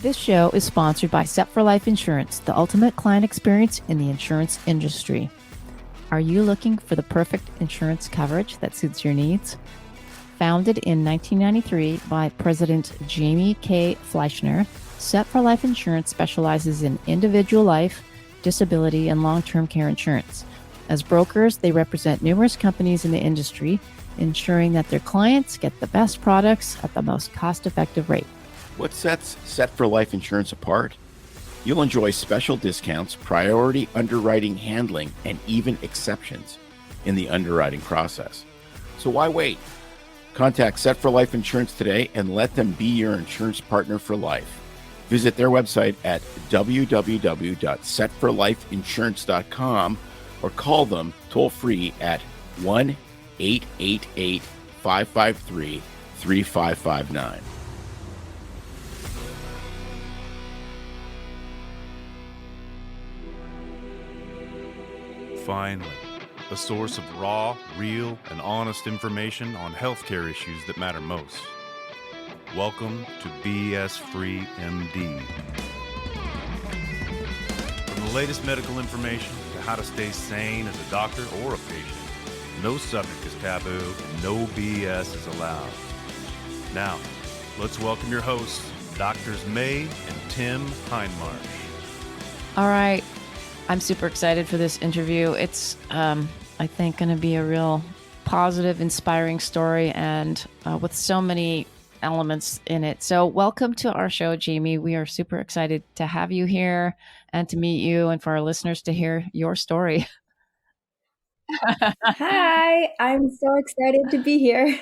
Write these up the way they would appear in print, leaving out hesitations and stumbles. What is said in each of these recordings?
This show is sponsored by Set for Life Insurance, the ultimate client experience in the insurance industry. Are you looking for the perfect insurance coverage that suits your needs? Founded in 1993 by President Jamie K. Fleischner, Set for Life Insurance specializes in individual life, disability, and long-term care insurance. As brokers, they represent numerous companies in the industry, ensuring that their clients get the best products at the most cost-effective rate. What sets Set for Life Insurance apart? You'll enjoy special discounts, priority underwriting handling, and even exceptions in the underwriting process. So why wait? Contact Set for Life Insurance today and let them be your insurance partner for life. Visit their website at www.setforlifeinsurance.com or call them toll-free at 1-888-553-3559. Finally, a source of raw, real, and honest information on healthcare issues that matter most. Welcome to BS Free MD. From the latest medical information to how to stay sane as a doctor or a patient, no subject is taboo, no BS is allowed. Now, let's welcome your hosts, Doctors May and Tim Hindmarsh. All right. I'm super excited for this interview. It's, I think, going to be a real positive, inspiring story and with so many elements in it. So welcome to our show, Jamie. We are super excited to have you here and to meet you and for our listeners to hear your story. Hi, I'm so excited to be here.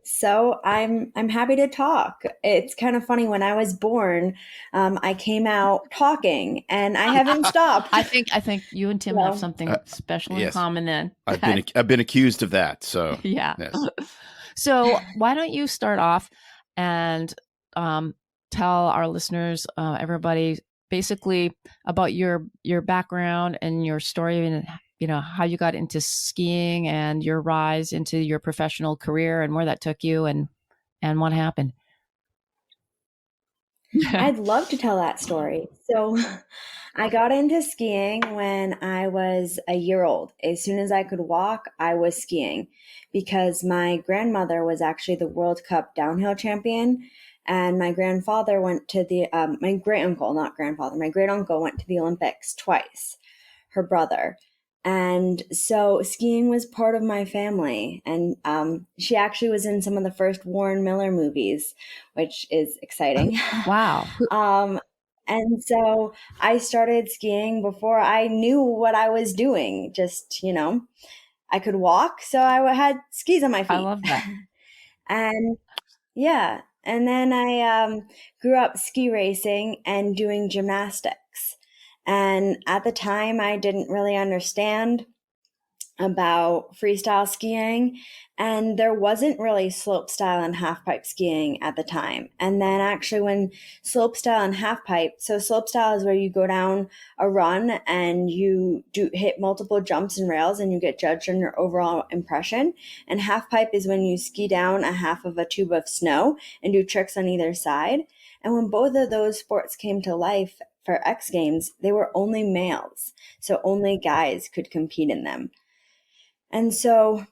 So I'm happy to talk. It's kind of funny. When I was born, I came out talking, and I haven't stopped. I think you and Tim have something special in common. Then I've been accused of that. So yeah. Yes. So why don't you start off and tell our listeners, everybody, basically about your background and your story and how you got into skiing and your rise into your professional career and where that took you and what happened. I'd love to tell that story. So I got into skiing when I was a year old. As soon as I could walk, I was skiing because my grandmother was actually the World Cup downhill champion. And my grandfather went to my great uncle went to the Olympics twice, her brother. And so skiing was part of my family. And she actually was in some of the first Warren Miller movies, which is exciting. Wow. And so I started skiing before I knew what I was doing. Just, I could walk, so I had skis on my feet. I love that. And yeah. And then I grew up ski racing and doing gymnastics. And at the time, I didn't really understand about freestyle skiing, and there wasn't really slopestyle and halfpipe skiing at the time. And then actually when slopestyle and halfpipe, so slopestyle is where you go down a run and you do hit multiple jumps and rails and you get judged on your overall impression. And halfpipe is when you ski down a half of a tube of snow and do tricks on either side. And when both of those sports came to life for X Games, they were only males. So only guys could compete in them. And so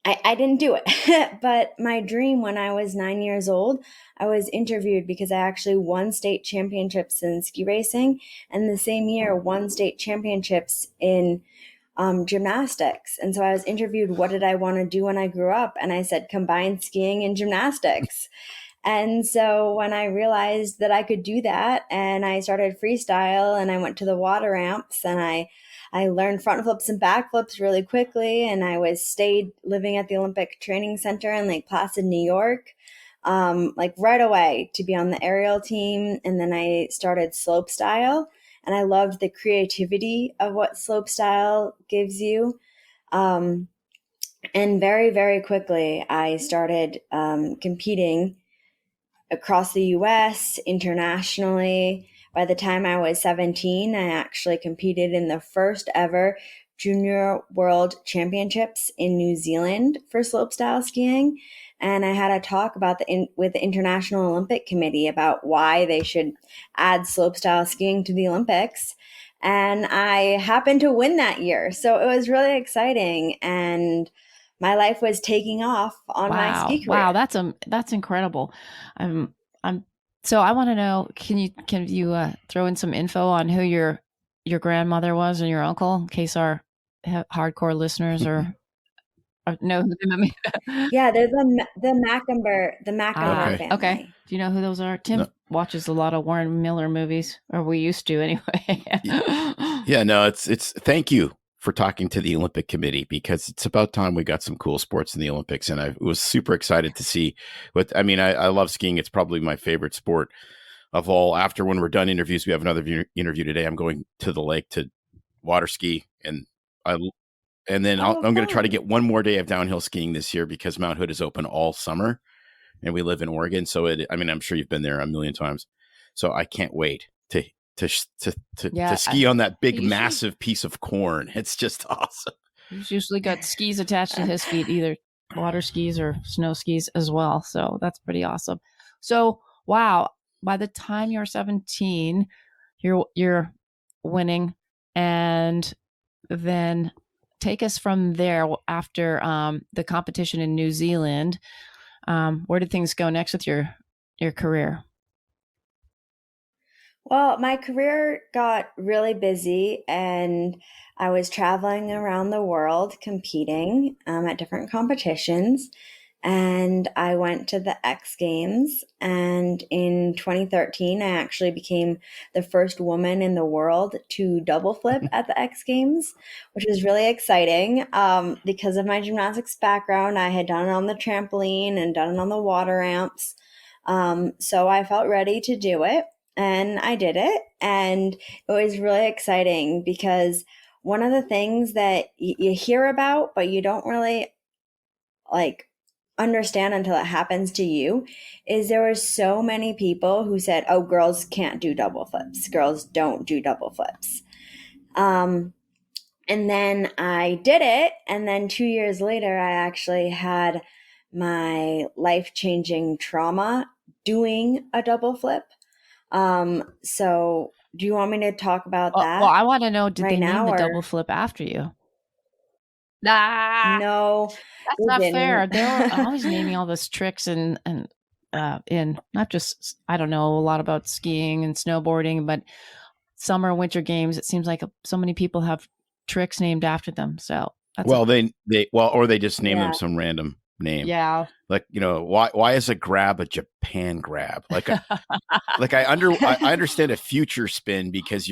I didn't do it. But my dream when I was 9 years old, I was interviewed because I actually won state championships in ski racing. And the same year, won state championships in gymnastics. And so I was interviewed, what did I want to do when I grew up? And I said, combine skiing and gymnastics. And so when I realized that I could do that, and I started freestyle and I went to the water ramps and I learned front flips and back flips really quickly. And I stayed living at the Olympic Training Center in Lake Placid, New York, right away to be on the aerial team. And then I started slopestyle, and I loved the creativity of what slopestyle gives you. And very, very quickly, I started competing across the U.S., internationally. By the time I was 17, I actually competed in the first ever Junior World Championships in New Zealand for slopestyle skiing. And I had a talk about with the International Olympic Committee about why they should add slopestyle skiing to the Olympics. And I happened to win that year. So it was really exciting. And my life was taking off on my ski Wow, career. that's incredible. I'm so I want to know, can you throw in some info on who your grandmother was and your uncle, in case our hardcore listeners or know who they might be? Yeah, they're the Mackenber Okay. Okay. family. Do you know who those are? Tim No, watches a lot of Warren Miller movies, or we used to anyway. yeah, no, it's thank you for talking to the Olympic Committee, because it's about time we got some cool sports in the Olympics. And I was super excited to see I love skiing. It's probably my favorite sport of all. After when we're done interviews, we have another interview today. I'm going to the lake to water ski, and I and then Oh, I'm going to try to fun. get one more day of downhill skiing this year, because Mount Hood is open all summer, and we live in Oregon. So I'm sure you've been there a million times. So I can't wait to Yeah, ski on that big, usually massive piece of corn. It's just awesome. he's usually got skis attached to his feet, either water skis or snow skis as well. So that's pretty awesome. So wow, by the time you're 17, you're winning, and then take us from there after the competition in New Zealand. Where did things go next with your career? Well, my career got really busy and I was traveling around the world competing at different competitions. And I went to the X Games. And in 2013, I actually became the first woman in the world to double flip at the X Games, which was really exciting because of my gymnastics background. I had done it on the trampoline and done it on the water ramps. So I felt ready to do it and I did it. And it was really exciting because one of the things that you hear about, but you don't really like understand until it happens to you, is there were so many people who said, oh, girls can't do double flips. Girls don't do double flips. And then I did it. And then 2 years later, I actually had my life changing trauma doing a double flip. So do you want me to talk about Well, that I want to know, did right they name now the or double flip after you? Ah, no? that's They not fair. didn't. They're always naming all this tricks and in not just, I don't know a lot about skiing and snowboarding, but summer, winter games. It seems like so many people have tricks named after them. So that's a Well, or they just name them Yeah. some random name. yeah. Like, why is a grab a Japan grab? I understand a future spin, because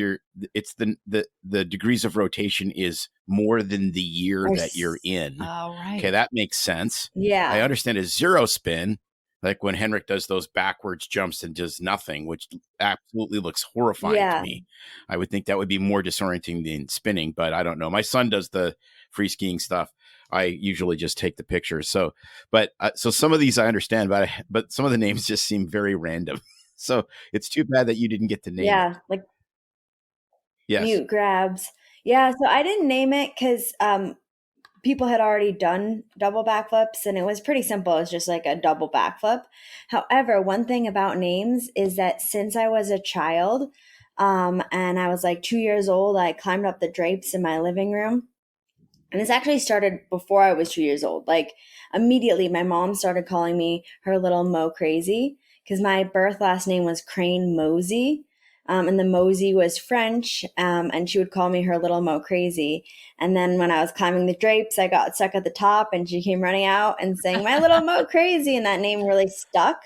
it's the degrees of rotation is more than the year Or that you're in. Oh, Okay, right. that makes sense. I yeah. understand a zero spin, like when Henrik does those backwards jumps and does nothing, which absolutely looks horrifying to Yeah. me. I would think that would be more disorienting than spinning, but I don't know. My son does the free skiing stuff. I usually just take the pictures. So some of these I understand, but some of the names just seem very random. So it's too bad that you didn't get to name it. Yeah. Like Yes. mute grabs. Yeah. So I didn't name it because people had already done double backflips and it was pretty simple. It's just like a double backflip. However, one thing about names is that since I was a child and I was like 2 years old, I climbed up the drapes in my living room. And this actually started before I was 2 years old. Like immediately, my mom started calling me her little Mo Crazy because my birth last name was Crane Mosey. And the Mosey was French, and she would call me her little Mo Crazy. And then when I was climbing the drapes, I got stuck at the top, and she came running out and saying, my little Mo Crazy. And that name really stuck.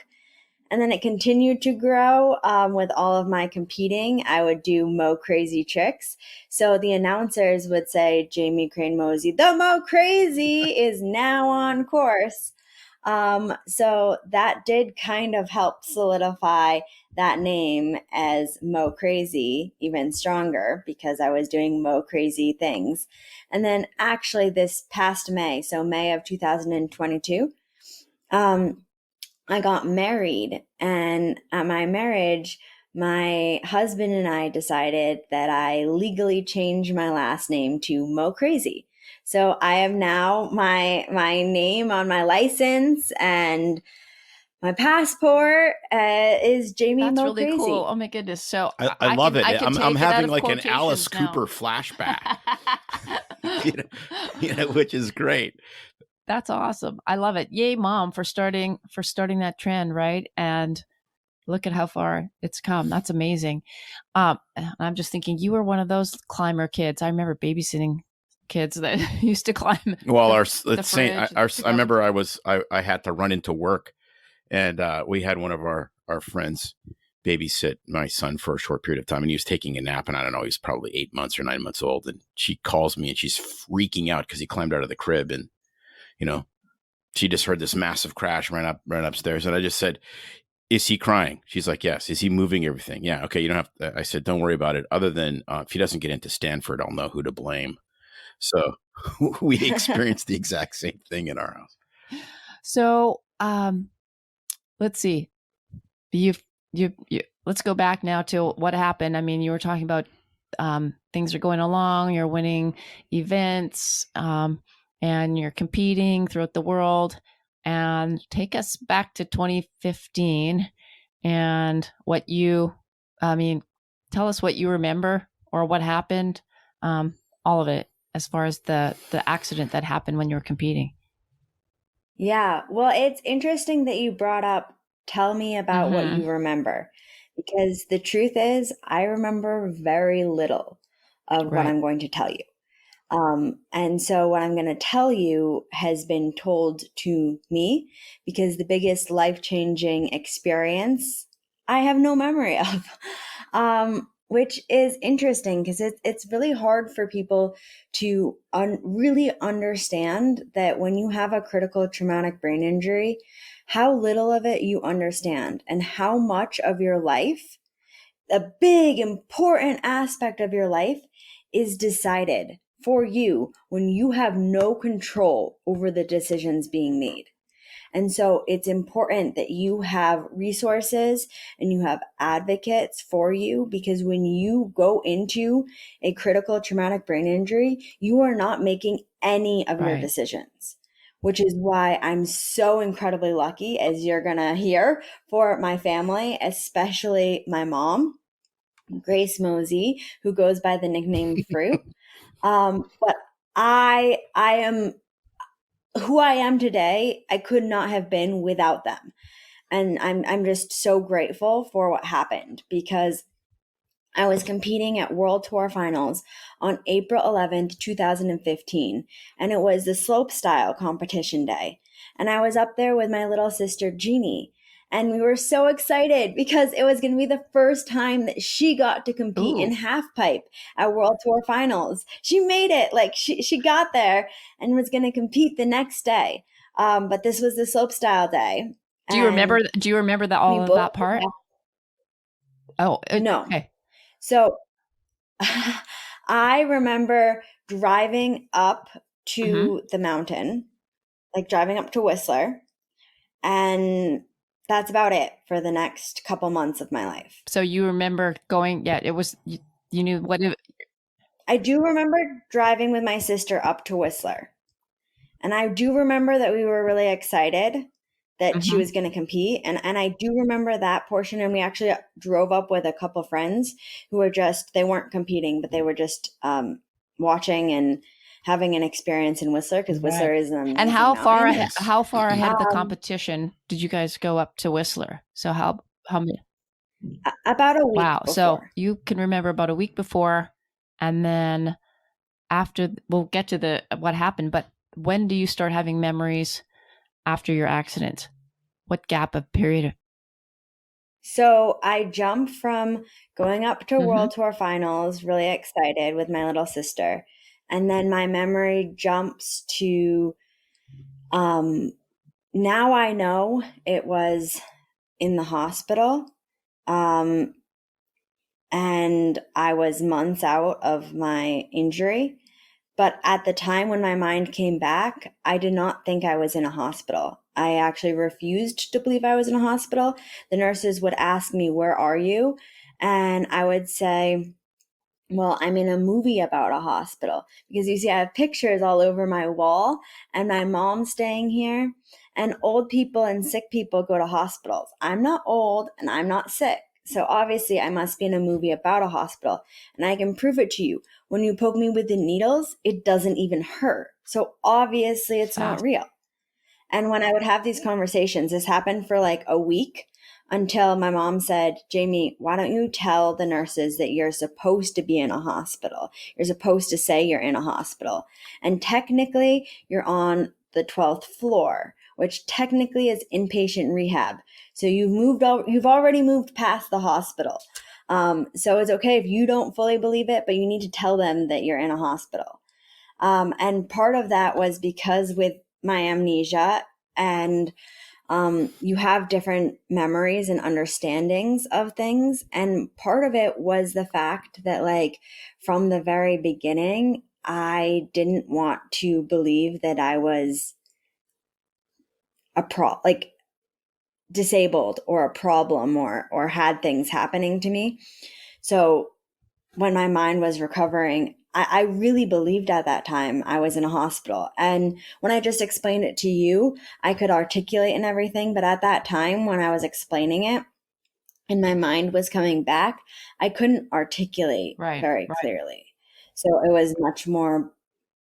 And then it continued to grow with all of my competing. I would do Mo Crazy tricks. So the announcers would say, Jamie Crane Mosey, the Mo Crazy is now on course. So that did kind of help solidify that name as Mo Crazy even stronger because I was doing Mo Crazy things. And then actually this past May, so May of 2022, I got married, and at my marriage, my husband and I decided that I legally changed my last name to Mo Crazy. So I am now my name on my license and my passport is Jamie That's Mo really cool. Crazy. Oh my goodness. So I love it. I can I'm take it out having of like an Alice quotations now. Cooper flashback, which is great. That's awesome. I love it. Yay, Mom, for starting that trend, right? And look at how far it's come. That's amazing. I'm just thinking, you were one of those climber kids. I remember babysitting kids that used to climb. Well, I remember I had to run into work, and we had one of our friends babysit my son for a short period of time, and he was taking a nap, and I don't know, he was probably 8 months or 9 months old, and she calls me and she's freaking out because he climbed out of the crib, and she just heard this massive crash, ran upstairs, and I just said, "Is he crying?" She's like, "Yes." "Is he moving everything?" "Yeah." "Okay, you don't have to." I said, "Don't worry about it. Other than if he doesn't get into Stanford, I'll know who to blame." So we experienced the exact same thing in our house. So, let's see. You let's go back now to what happened. I mean, you were talking about things are going along, you're winning events, and you're competing throughout the world. And take us back to 2015 and tell us what you remember or what happened, all of it, as far as the accident that happened when you were competing. Yeah, well, it's interesting that you brought up tell me about what you remember, because the truth is I remember very little of what Right. I'm going to tell you. And so what I'm going to tell you has been told to me because the biggest life-changing experience I have no memory of, which is interesting because it's really hard for people to really understand that when you have a critical traumatic brain injury, how little of it you understand and how much of your life, a big important aspect of your life, is decided for you when you have no control over the decisions being made. And so it's important that you have resources and you have advocates for you, because when you go into a critical traumatic brain injury, you are not making any of your decisions, which is why I'm so incredibly lucky, as you're going to hear, for my family, especially my mom, Grace Mosey, who goes by the nickname Fruit. But I am who I am today. I could not have been without them. And I'm just so grateful for what happened, because I was competing at World Tour Finals on April 11th, 2015, and it was the slopestyle competition day. And I was up there with my little sister, Jeannie, and we were so excited because it was going to be the first time that she got to compete in half pipe at World Tour Finals. She made it. Like she got there and was going to compete the next day. But this was the slopestyle day. Do you remember all of that part? No. Okay. So I remember driving up to the mountain, like driving up to Whistler, and that's about it for the next couple months of my life. So you remember going, it was, you knew what it... I do remember driving with my sister up to Whistler. And I do remember that we were really excited that she was going to compete. And I do remember that portion. And we actually drove up with a couple friends who were they weren't competing, but they were just watching and having an experience in Whistler, because Whistler is an amazing And how far ahead of the competition did you guys go up to Whistler? So how many? About a week Wow. before. So you can remember about a week before, and then after, we'll get to what happened, but when do you start having memories after your accident? What gap of period? So I jumped from going up to World Tour Finals, really excited with my little sister. And then my memory jumps to, now I know it was in the hospital. And I was months out of my injury. But at the time when my mind came back, I did not think I was in a hospital. I actually refused to believe I was in a hospital. The nurses would ask me, "Where are you?" And I would say, well, I'm in a movie about a hospital, because you see, I have pictures all over my wall, and my mom's staying here, and old people and sick people go to hospitals. I'm not old and I'm not sick. So obviously I must be in a movie about a hospital, and I can prove it to you. When you poke me with the needles, it doesn't even hurt. So obviously it's not real. And when I would have these conversations, this happened for like a week, until my mom said, Jamie, why don't you tell the nurses that you're supposed to be in a hospital? You're supposed to say you're in a hospital. And technically, you're on the 12th floor, which technically is inpatient rehab. So you've already moved past the hospital. So it's okay if you don't fully believe it, but you need to tell them that you're in a hospital. And part of that was because with my amnesia, and you have different memories and understandings of things. And part of it was the fact that, like, from the very beginning, I didn't want to believe that I was disabled or a problem, or had things happening to me. So when my mind was recovering, I really believed at that time I was in a hospital. And when I just explained it to you, I could articulate and everything. But at that time, when I was explaining it and my mind was coming back, I couldn't articulate very clearly. So it was much more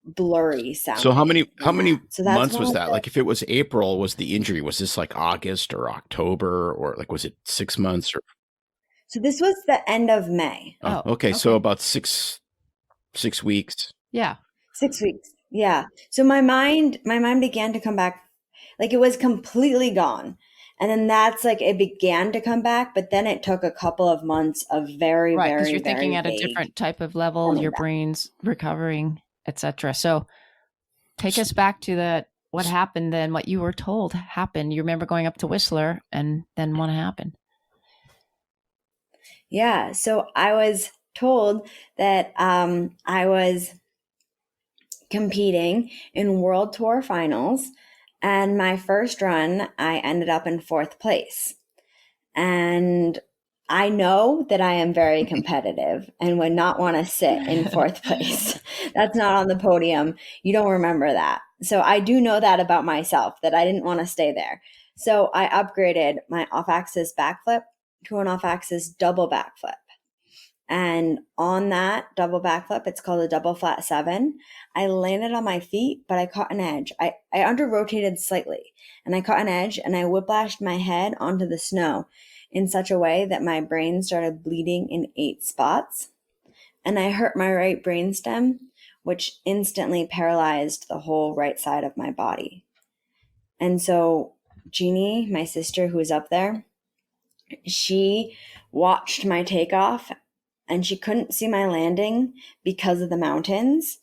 blurry sounding. So how many that's months was that? Like, if it was April, was the injury, was this like August or October, or like, was it 6 months? Or So this was the end of May. Okay. So about 6 weeks. Yeah. 6 weeks. Yeah. So my mind began to come back. Like, it was completely gone. And then that's like, it began to come back, but then it took a couple of months of very, right, very, because you're thinking very at a different type of level, your brain's recovering, etc. So take us back to what happened then, what you were told happened. You remember going up to Whistler, and then what happened? Yeah. So I was told that I was competing in World Tour finals. And my first run, I ended up in 4th place. And I know that I am very competitive and would not want to sit in 4th place. That's not on the podium. You don't remember that. So I do know that about myself, that I didn't want to stay there. So I upgraded my off-axis backflip to an off-axis double backflip. And on that double backflip, it's called a double flat 7. I landed on my feet, but I caught an edge. I under rotated slightly, and I caught an edge, and I whiplashed my head onto the snow in such a way that my brain started bleeding in 8 spots. And I hurt my right brainstem, which instantly paralyzed the whole right side of my body. And so Jeannie, my sister who was up there, she watched my takeoff, and she couldn't see my landing because of the mountains.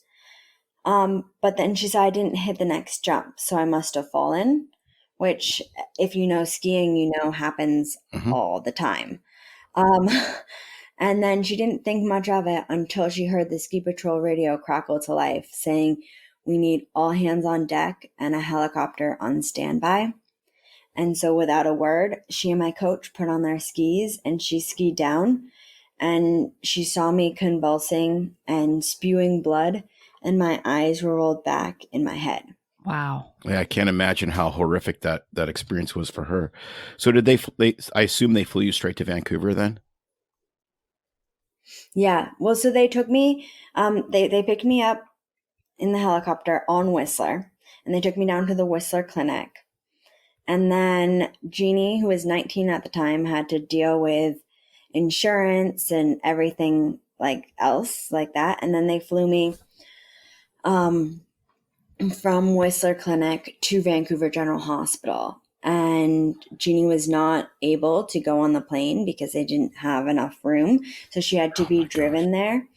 But then she said I didn't hit the next jump, so I must have fallen, which, if you know skiing, you know happens all the time. And then she didn't think much of it until she heard the ski patrol radio crackle to life, saying, "We need all hands on deck and a helicopter on standby." And so without a word, she and my coach put on their skis, and she skied down. And she saw me convulsing and spewing blood, and my eyes were rolled back in my head. Wow. Yeah, I can't imagine how horrific that experience was for her. So did they I assume they flew you straight to Vancouver then? Yeah. Well, so they took me, they picked me up in the helicopter on Whistler, and they took me down to the Whistler clinic. And then Jeannie, who was 19 at the time, had to deal with insurance and everything else like that. And then they flew me from Whistler Clinic to Vancouver General Hospital. And Jeannie was not able to go on the plane because they didn't have enough room. So she had to be driven there.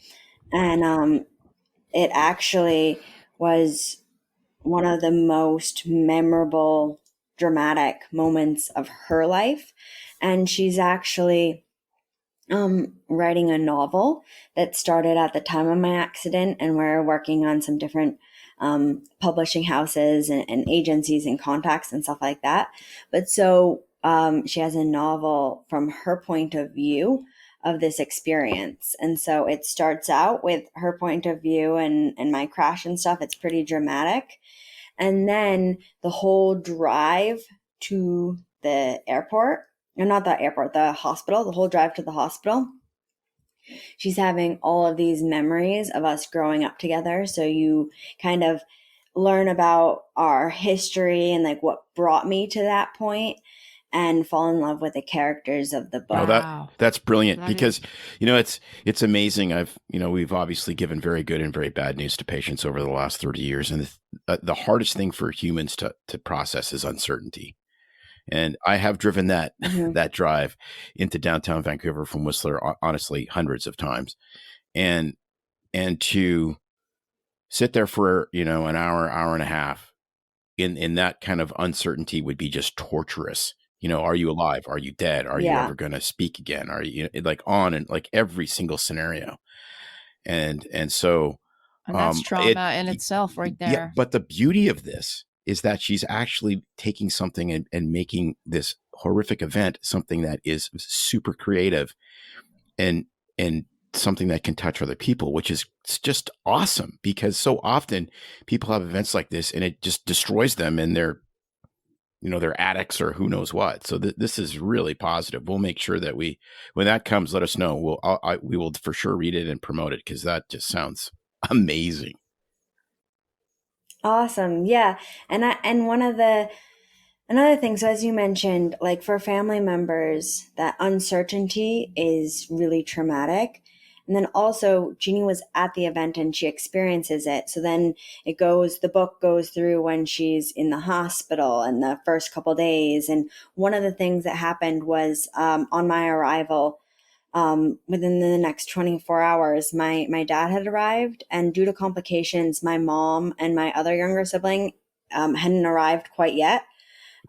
And it actually was one of the most memorable, dramatic moments of her life. And she's actually writing a novel that started at the time of my accident, and we're working on some different publishing houses and agencies and contacts and stuff like that. But so she has a novel from her point of view of this experience. And so it starts out with her point of view and my crash and stuff. It's pretty dramatic. And then the whole drive to the airport, or not the airport, the hospital, the whole drive to the hospital, she's having all of these memories of us growing up together. So you kind of learn about our history and like what brought me to that point, and fall in love with the characters of the book. Oh, that's brilliant, because it's amazing. We've obviously given very good and very bad news to patients over the last 30 years, and the hardest thing for humans to process is uncertainty. And I have driven that that drive into downtown Vancouver from Whistler, honestly, hundreds of times, and to sit there for an hour and a half in that kind of uncertainty would be just torturous. Are you alive? Are you dead? Are you ever going to speak again? Are you like on and like every single scenario? And so that's trauma in itself right there. Yeah, but the beauty of this is that she's actually taking something and making this horrific event something that is super creative and something that can touch other people, which is just awesome, because so often people have events like this and it just destroys them and they're addicts or who knows what. So this is really positive. We'll make sure that when that comes, let us know. We will for sure read it and promote it, because that just sounds amazing. Awesome. Yeah. And another thing, so as you mentioned, like for family members, that uncertainty is really traumatic. And then also Jeannie was at the event and she experiences it. So then the book goes through when she's in the hospital and the first couple of days. And one of the things that happened was on my arrival, within the next 24 hours, my dad had arrived, and due to complications, my mom and my other younger sibling hadn't arrived quite yet.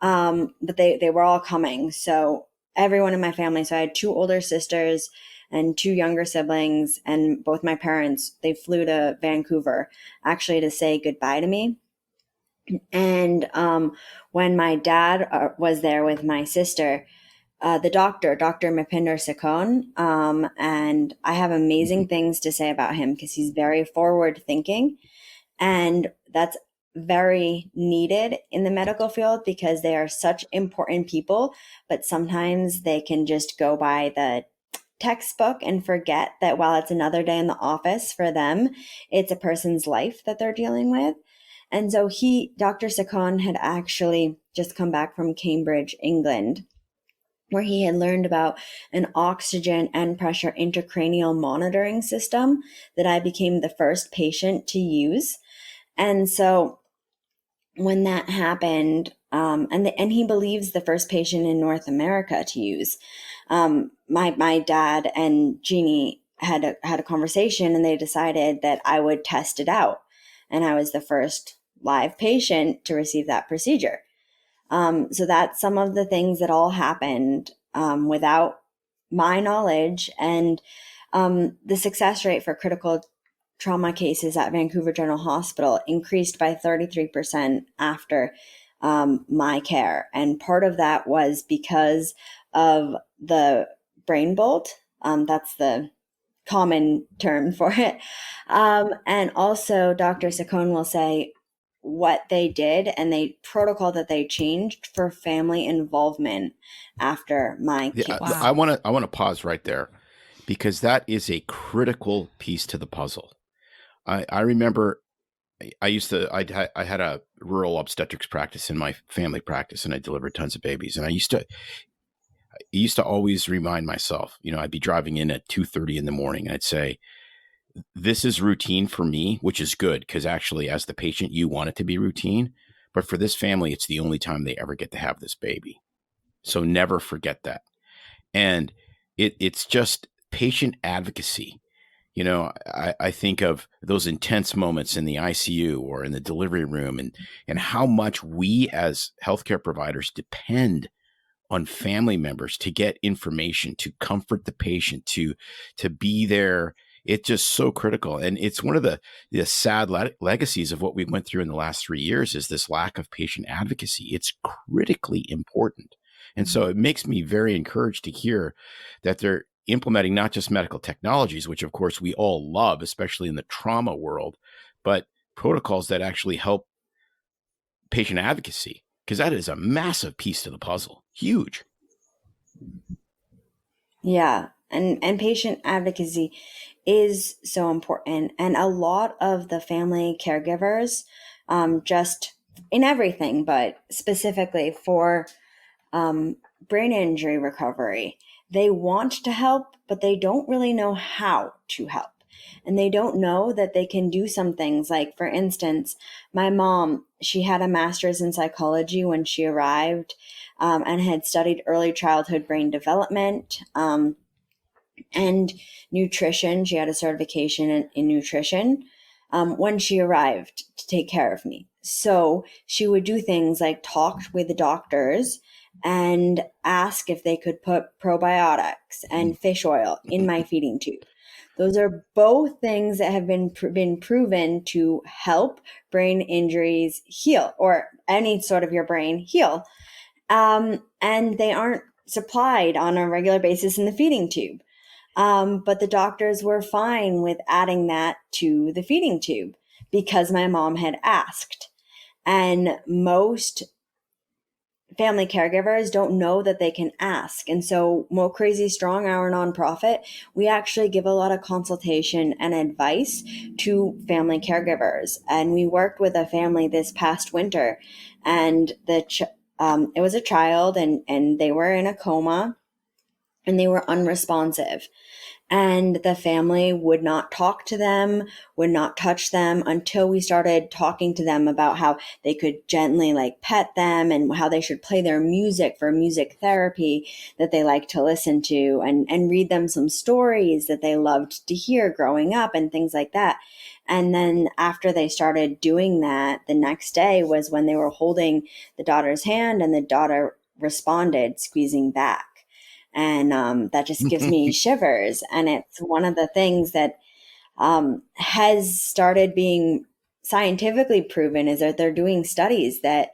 But they were all coming. So everyone in my family, so I had 2 older sisters and 2 younger siblings, and both my parents, they flew to Vancouver actually to say goodbye to me. And when my dad was there with my sister, the doctor, Dr. Mapinder Sikon, and I have amazing things to say about him because he's very forward thinking, and that's very needed in the medical field because they are such important people, but sometimes they can just go by the textbook and forget that while it's another day in the office for them, it's a person's life that they're dealing with. And so Dr. Sikon had actually just come back from Cambridge, England, where he had learned about an oxygen and pressure intracranial monitoring system that I became the first patient to use. And so when that happened, and he believes the first patient in North America to use, my dad and Jeannie had a conversation, and they decided that I would test it out. And I was the first live patient to receive that procedure. So that's some of the things that all happened without my knowledge. And the success rate for critical trauma cases at Vancouver General Hospital increased by 33% after my care. And part of that was because of the brain bolt. That's the common term for it. And also Dr. Sikon will say what they did and the protocol that they changed for family involvement after my case. Wow. I want to pause right there, because that is a critical piece to the puzzle. I remember I had a rural obstetrics practice in my family practice, and I delivered tons of babies. And I used to always remind myself, I'd be driving in at 2:30 in the morning, and I'd say, this is routine for me, which is good, because actually as the patient, you want it to be routine. But for this family, it's the only time they ever get to have this baby. So never forget that. And it's just patient advocacy. I think of those intense moments in the ICU or in the delivery room, and how much we as healthcare providers depend on family members to get information, to comfort the patient, to be there. It's just so critical. And it's one of the sad legacies of what we went through in the last 3 years is this lack of patient advocacy. It's critically important. And so it makes me very encouraged to hear that implementing not just medical technologies, which of course we all love, especially in the trauma world, but protocols that actually help patient advocacy, because that is a massive piece to the puzzle. Huge. Yeah. And patient advocacy is so important. And a lot of the family caregivers, just in everything, but specifically for brain injury recovery, they want to help, but they don't really know how to help. And they don't know that they can do some things. Like, for instance, my mom, she had a master's in psychology when she arrived, and had studied early childhood brain development, and nutrition. She had a certification in nutrition, when she arrived to take care of me. So she would do things like talk with the doctors and ask if they could put probiotics and fish oil in my feeding tube. Those are both things that have been proven to help brain injuries heal, or any sort of your brain heal. And they aren't supplied on a regular basis in the feeding tube. But the doctors were fine with adding that to the feeding tube because my mom had asked. And most family caregivers don't know that they can ask. And so Mo Crazy Strong, our nonprofit, we actually give a lot of consultation and advice to family caregivers. And we worked with a family this past winter, and it was a child, and they were in a coma, and they were unresponsive. And the family would not talk to them, would not touch them, until we started talking to them about how they could gently pet them, and how they should play their music for music therapy that they like to listen to, and read them some stories that they loved to hear growing up, and things like that. And then after they started doing that, the next day was when they were holding the daughter's hand, and the daughter responded, squeezing back. And that just gives me shivers. And it's one of the things that has started being scientifically proven, is that they're doing studies that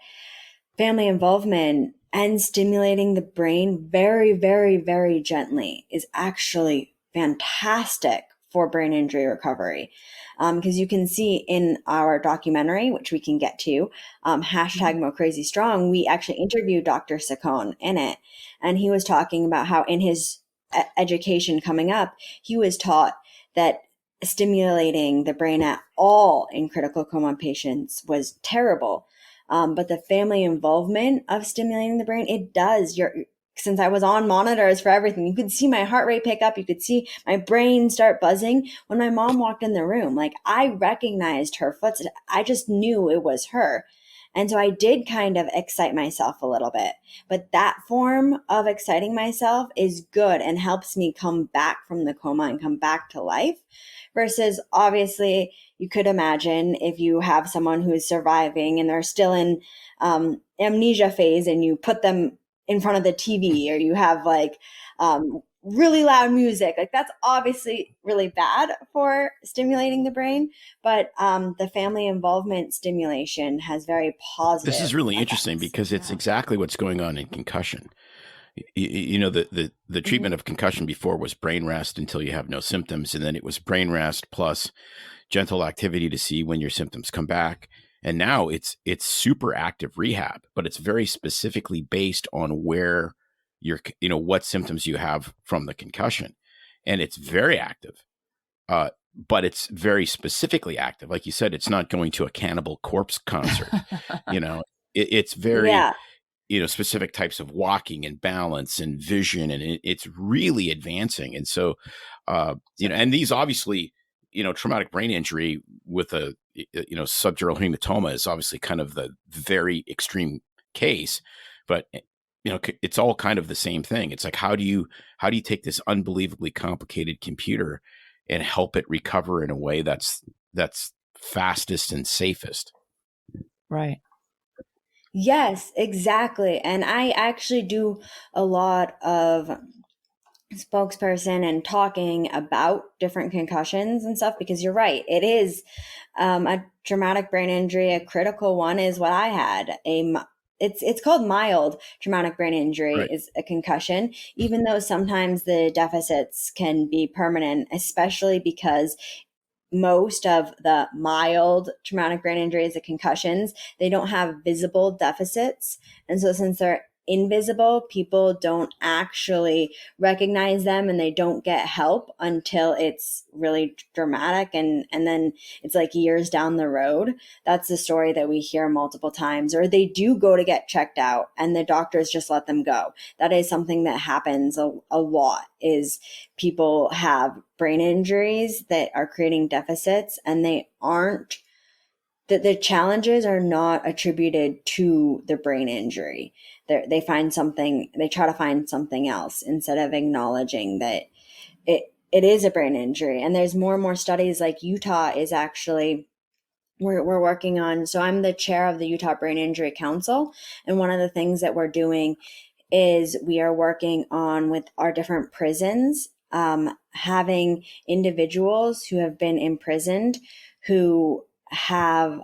family involvement and stimulating the brain very, very, very gently is actually fantastic for brain injury recovery. Because you can see in our documentary, which we can get to, hashtag Mo Crazy Strong, we actually interviewed Dr. Saccone in it. And he was talking about how in his education coming up, he was taught that stimulating the brain at all in critical coma patients was terrible. But the family involvement of stimulating the brain, it does. Since I was on monitors for everything, you could see my heart rate pick up. You could see my brain start buzzing. When my mom walked in the room, I recognized her footsteps. I just knew it was her. And so I did kind of excite myself a little bit. But that form of exciting myself is good and helps me come back from the coma and come back to life. Versus, obviously, you could imagine if you have someone who is surviving and they're still in amnesia phase, and you put them in front of the TV, or you have really loud music, that's obviously really bad for stimulating the brain. But the family involvement stimulation has very positive. This is really interesting, because it's exactly what's going on in concussion. The treatment of concussion before was brain rest until you have no symptoms, and then it was brain rest plus gentle activity to see when your symptoms come back. And now it's super active rehab, but it's very specifically based on where what symptoms you have from the concussion. And it's very active, but it's very specifically active. Like you said, it's not going to a Cannibal Corpse concert. It's very, specific types of walking and balance and vision, and it's really advancing. And so, and these obviously, traumatic brain injury with a subdural hematoma is obviously kind of the very extreme case, but it's all kind of the same thing. It's like, how do you take this unbelievably complicated computer and help it recover in a way that's fastest and safest? Right. Yes, exactly. And I actually do a lot of spokesperson and talking about different concussions and stuff, because you're right, it is a traumatic brain injury. A critical one is what I had, a it's called mild traumatic brain injury Right. is a concussion, even though sometimes the deficits can be permanent, especially because most of the mild traumatic brain injuries, the concussions, they don't have visible deficits. And so since they're invisible, people don't actually recognize them and they don't get help until it's really dramatic, and then it's like years down the road. That's the story that we hear multiple times. Or they do go to get checked out and the doctors just let them go. That is something that happens a lot, is people have brain injuries that are creating deficits, and they aren't, that the challenges are not attributed to the brain injury. They find something, they try to find something else instead of acknowledging that it is a brain injury. And there's more and more studies, like Utah is actually, we're working on, so I'm the chair of the Utah Brain Injury Council. And one of the things that we're doing is we are working on, with our different prisons, having individuals who have been imprisoned who have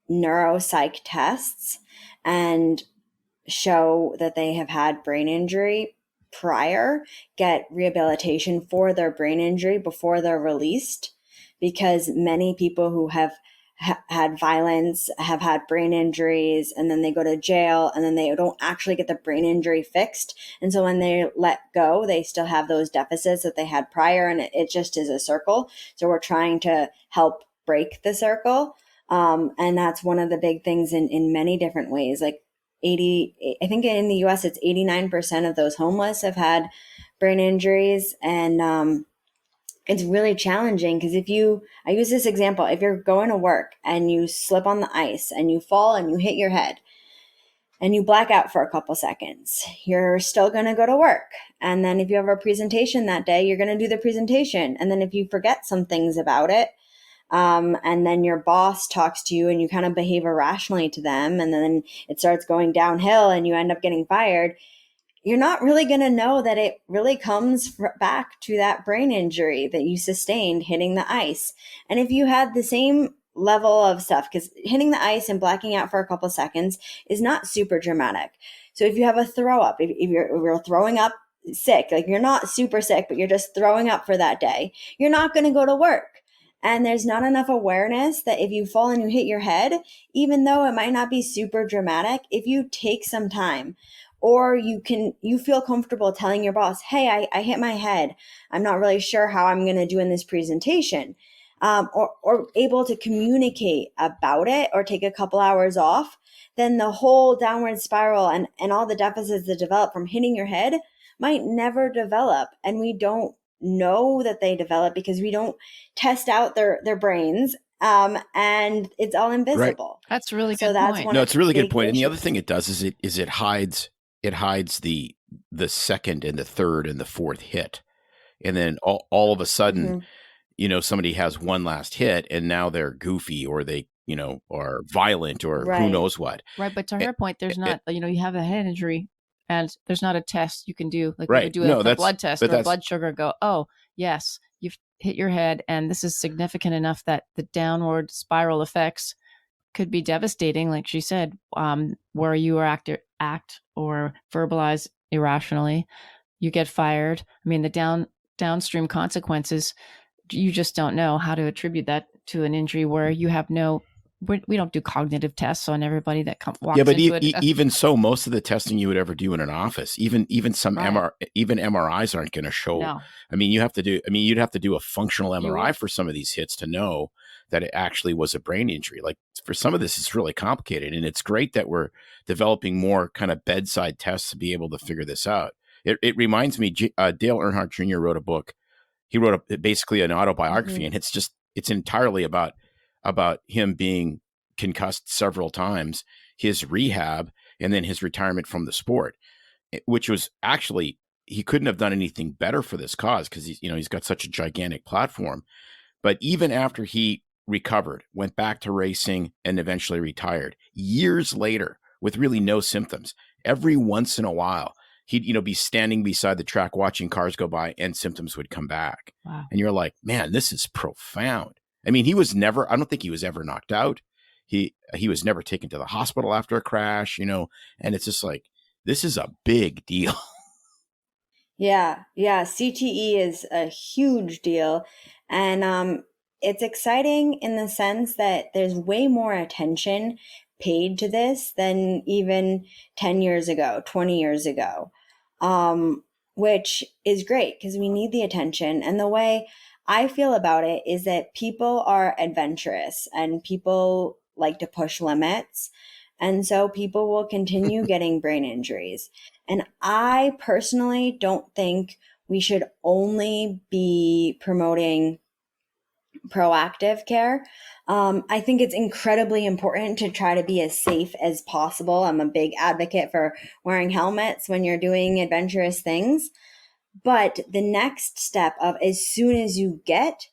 neuropsych tests and show that they have had brain injury prior, get rehabilitation for their brain injury before they're released, because many people who have had violence have had brain injuries, and then they go to jail and then they don't actually get the brain injury fixed, and so when they let go they still have those deficits that they had prior, and it just is a circle. So we're trying to help break the circle, and that's one of the big things in many different ways. Like I think in the US it's 89% of those homeless have had brain injuries. And it's really challenging because I use this example, if you're going to work and you slip on the ice and you fall and you hit your head and you black out for a couple seconds, you're still going to go to work. And then if you have a presentation that day, you're going to do the presentation. And then if you forget some things about it, and then your boss talks to you and you kind of behave irrationally to them, and then it starts going downhill and you end up getting fired, you're not really going to know that it really comes back to that brain injury that you sustained hitting the ice. And if you had the same level of stuff, because hitting the ice and blacking out for a couple seconds is not super dramatic. So if you have a throw up, if you're throwing up sick, like you're not super sick, but you're just throwing up for that day, you're not going to go to work. And there's not enough awareness that if you fall and you hit your head, even though it might not be super dramatic, if you take some time, or you feel comfortable telling your boss, hey, I hit my head, I'm not really sure how I'm going to do in this presentation, or able to communicate about it, or take a couple hours off, then the whole downward spiral and all the deficits that develop from hitting your head might never develop. And we don't know that they develop because we don't test out their brains, and it's all invisible. Right. That's a really So good that's point. one No, of it's a really the good point. big And the other issues. thing it does is it hides the second and the third and the fourth hit. And then all of a sudden, somebody has one last hit and now they're goofy, or they, are violent, or who Right. knows what. Right, but to Eh, her point, there's eh, not, you have a head injury and there's not a test you can do. Like we Right. would do No, a blood test but or a that's blood sugar and go, oh, yes, you've hit your head and this is significant enough that the downward spiral effects could be devastating, like she said, where you are act or verbalize irrationally, you get fired. I mean, the downstream consequences, you just don't know how to attribute that to an injury where you have no. We don't do cognitive tests on everybody that walks yeah, but into it. even so, most of the testing you would ever do in an office, even some Right. even MRIs aren't going to show. No. I mean, you'd have to do a functional You MRI would. for some of these hits to know that it actually was a brain injury. Like for some of this, it's really complicated, and it's great that we're developing more kind of bedside tests to be able to figure this out. It reminds me, Dale Earnhardt Jr. wrote a book. He wrote basically an autobiography, and it's entirely about him being concussed several times, his rehab, and then his retirement from the sport, which was actually, he couldn't have done anything better for this cause because he's got such a gigantic platform. But even after he recovered, went back to racing, and eventually retired, years later with really no symptoms, every once in a while he'd be standing beside the track watching cars go by and symptoms would come back. Wow. And you're like, man, this is profound. I mean, I don't think he was ever knocked out. He was never taken to the hospital after a crash, and it's just like, this is a big deal. Yeah, yeah. CTE is a huge deal. And it's exciting in the sense that there's way more attention paid to this than even 10 years ago, 20 years ago, which is great because we need the attention. And the way I feel about it is that people are adventurous and people like to push limits. And so people will continue getting brain injuries. And I personally don't think we should only be promoting proactive care. I think it's incredibly important to try to be as safe as possible. I'm a big advocate for wearing helmets when you're doing adventurous things. But the next step of as soon as you get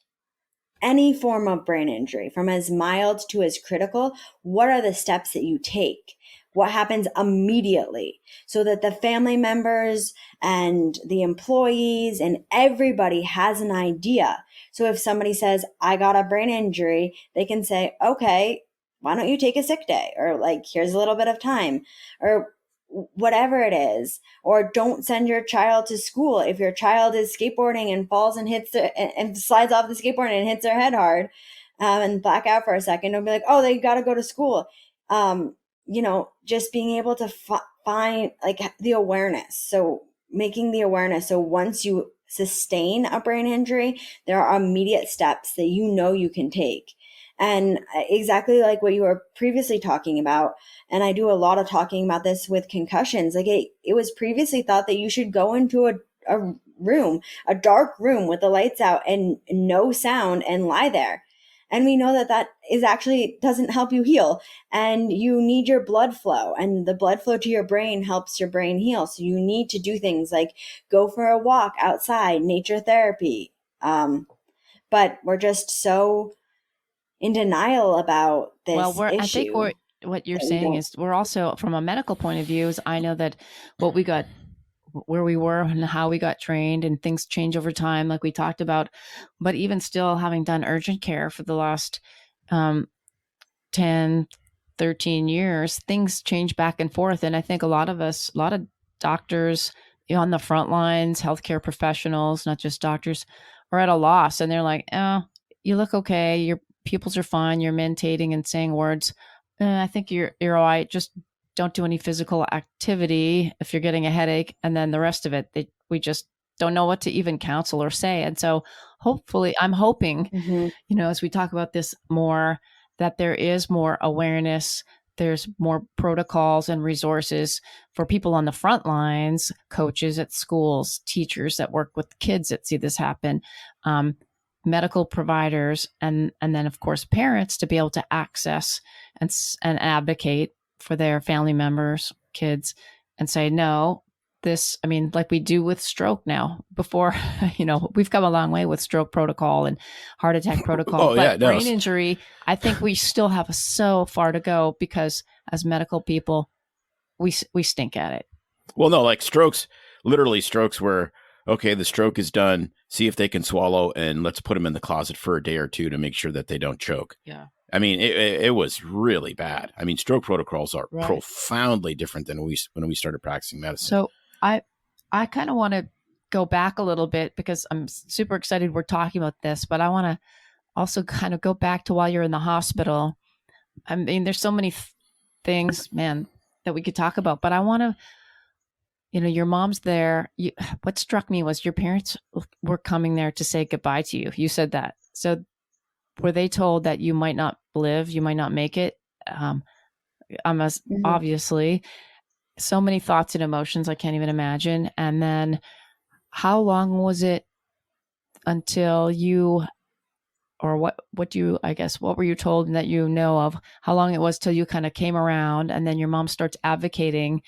any form of brain injury, from as mild to as critical, what are the steps that you take? What happens immediately so that the family members and the employees and everybody has an idea. So if somebody says, I got a brain injury, they can say, okay, why don't you take a sick day? Or like, here's a little bit of time, or whatever it is. Or don't send your child to school if your child is skateboarding and falls and and slides off the skateboard and hits their head hard, and black out for a second. Don't be like, oh, they got to go to school. Just being able to find like the awareness. So making the awareness. So once you sustain a brain injury, there are immediate steps that you can take. And exactly like what you were previously talking about, and I do a lot of talking about this with concussions, like it was previously thought that you should go into a room, a dark room with the lights out and no sound and lie there. And we know that is actually doesn't help you heal, and you need your blood flow, and the blood flow to your brain helps your brain heal. So you need to do things like go for a walk outside, nature therapy. But we're just so in denial about this Well, I think issue. what you're saying is we're also, from a medical point of view, is I know that what we got, where we were and how we got trained, and things change over time, like we talked about. But even still, having done urgent care for the last 10, 13 years, things change back and forth. And I think a lot of doctors on the front lines, healthcare professionals, not just doctors, are at a loss. And they're like, oh, you look okay. Your pupils are fine. You're mentating and saying words. I think you're all right. Just don't do any physical activity if you're getting a headache. And then the rest of it, we just don't know what to even counsel or say. And so hopefully, I'm hoping, as we talk about this more, that there is more awareness, there's more protocols and resources for people on the front lines, coaches at schools, teachers that work with kids that see this happen, medical providers, and then of course parents, to be able to access and advocate for their family members, kids, and say, no, this, like we do with stroke now. Before, we've come a long way with stroke protocol and heart attack protocol. But brain injury, I think we still have so far to go, because as medical people, we stink at it. Well, no, like literally strokes where, okay, the stroke is done, see if they can swallow, and let's put them in the closet for a day or two to make sure that they don't choke. Yeah. It was really bad. Stroke protocols are profoundly different than when we started practicing medicine. So I kind of want to go back a little bit, because I'm super excited we're talking about this, but I want to also kind of go back to while you're in the hospital. There's so many things, man, that we could talk about, but I want to, your mom's there. What struck me was your parents were coming there to say goodbye to you. You said that. So were they told that you might not live, you might not make it? Obviously, so many thoughts and emotions I can't even imagine. And then how long was it until you, or what were you told and that of how long it was till you kind of came around, and then your mom starts advocating,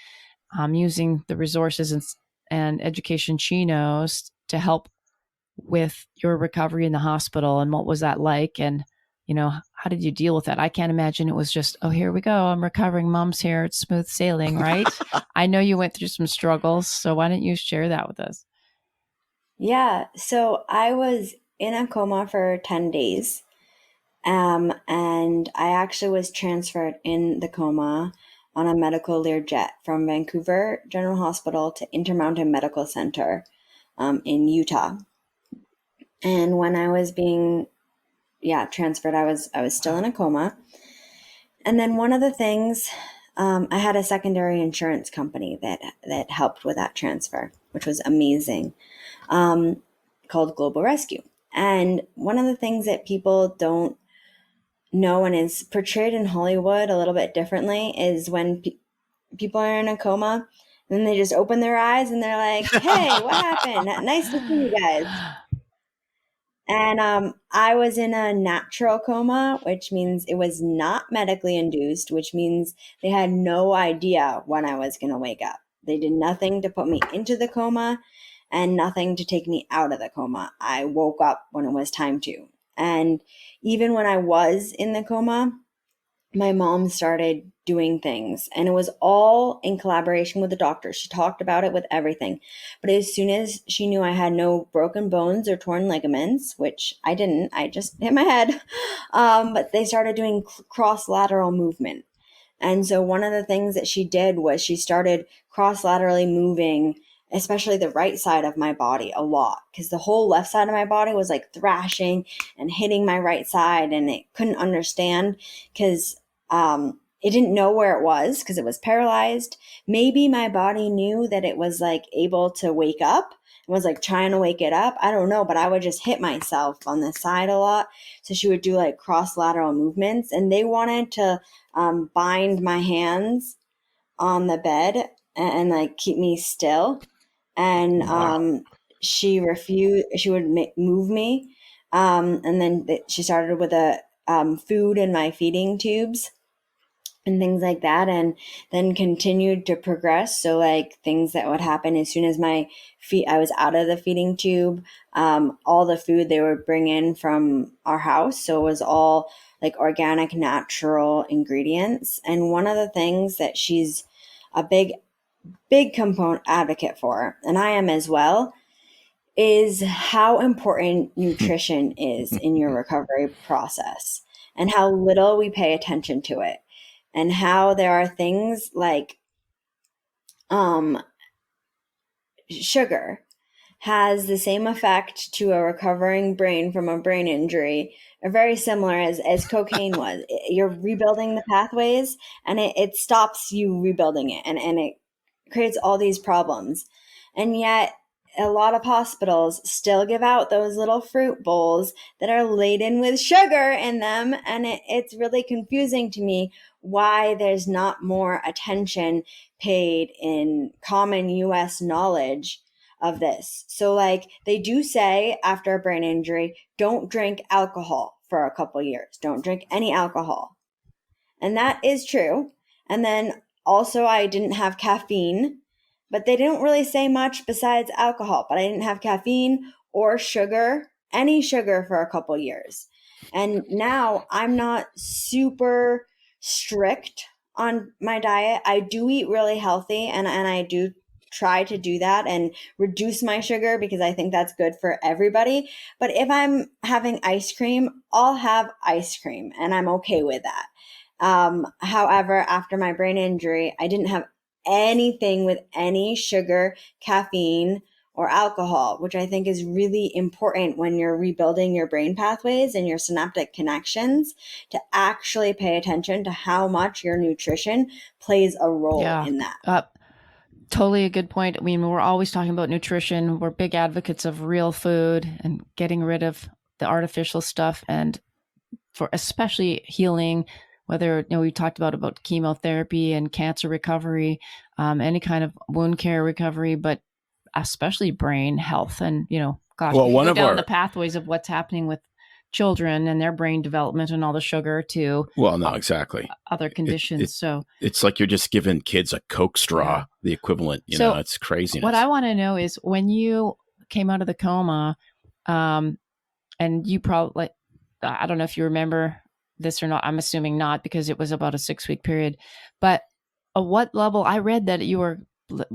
using the resources and education she knows to help with your recovery in the hospital? And what was that like? And, how did you deal with that? I can't imagine it was just, oh, here we go, I'm recovering, mom's here, it's smooth sailing, right? I know you went through some struggles, so why don't you share that with us? Yeah. So I was in a coma for 10 days. And I actually was transferred in the coma on a medical Learjet from Vancouver General Hospital to Intermountain Medical Center in Utah. And when I was being transferred, I was still in a coma. And then one of the things, I had a secondary insurance company that helped with that transfer, which was amazing, called Global Rescue. And one of the things that people don't know and is portrayed in Hollywood a little bit differently is when people are in a coma and then they just open their eyes and they're like, "Hey, what happened? Nice to see you guys." And I was in a natural coma, which means it was not medically induced, which means they had no idea when I was going to wake up. They did nothing to put me into the coma and nothing to take me out of the coma. I woke up when it was time to. And even when I was in the coma, my mom started doing things, and it was all in collaboration with the doctor. She talked about it with everything. But as soon as she knew I had no broken bones or torn ligaments, which I didn't, I just hit my head, but they started doing cross lateral movement. And so one of the things that she did was she started cross laterally moving, especially the right side of my body, a lot, because the whole left side of my body was like thrashing and hitting my right side, and it couldn't understand because it didn't know where it was because it was paralyzed. Maybe my body knew that it was like able to wake up and was like trying to wake it up. I don't know, but I would just hit myself on the side a lot. So she would do like cross lateral movements, and they wanted to bind my hands on the bed and like keep me still. And she refused. She would move me, and then she started with a food in my feeding tubes and things like that, and then continued to progress. So like things that would happen as soon as I was out of the feeding tube, all the food they would bring in from our house, so it was all like organic, natural ingredients. And one of the things that she's a big component advocate for, and I am as well, is how important nutrition is in your recovery process and how little we pay attention to it, and how there are things like sugar has the same effect to a recovering brain from a brain injury, or very similar as cocaine was. You're rebuilding the pathways, and it stops you rebuilding it, and it creates all these problems. And yet a lot of hospitals still give out those little fruit bowls that are laden with sugar in them, and it's really confusing to me why there's not more attention paid in common US knowledge of this. So like they do say after a brain injury, don't drink alcohol for a couple years. Don't drink any alcohol. And that is true. And then also I didn't have caffeine, but they didn't really say much besides alcohol, but I didn't have caffeine or sugar, any sugar for a couple years. And now I'm not super strict on my diet. I do eat really healthy, and I do try to do that and reduce my sugar because I think that's good for everybody. But if I'm having ice cream, I'll have ice cream, and I'm okay with that. However, after my brain injury, I didn't have anything with any sugar, caffeine, or alcohol, which I think is really important when you're rebuilding your brain pathways and your synaptic connections, to actually pay attention to how much your nutrition plays a role in that. Totally a good point. I mean, we're always talking about nutrition. We're big advocates of real food and getting rid of the artificial stuff, and for especially healing, whether, we talked about chemotherapy and cancer recovery, any kind of wound care recovery, but especially brain health. And, gosh, Well, we one go of down our- the pathways of what's happening with children and their brain development and all the sugar to Well, no, exactly. other conditions. So it's like you're just giving kids a Coke straw, the equivalent. So it's craziness. What I want to know is when you came out of the coma, and you probably, I don't know if you remember this or not. I'm assuming not, because it was about a 6-week period. But at what level? I read that you were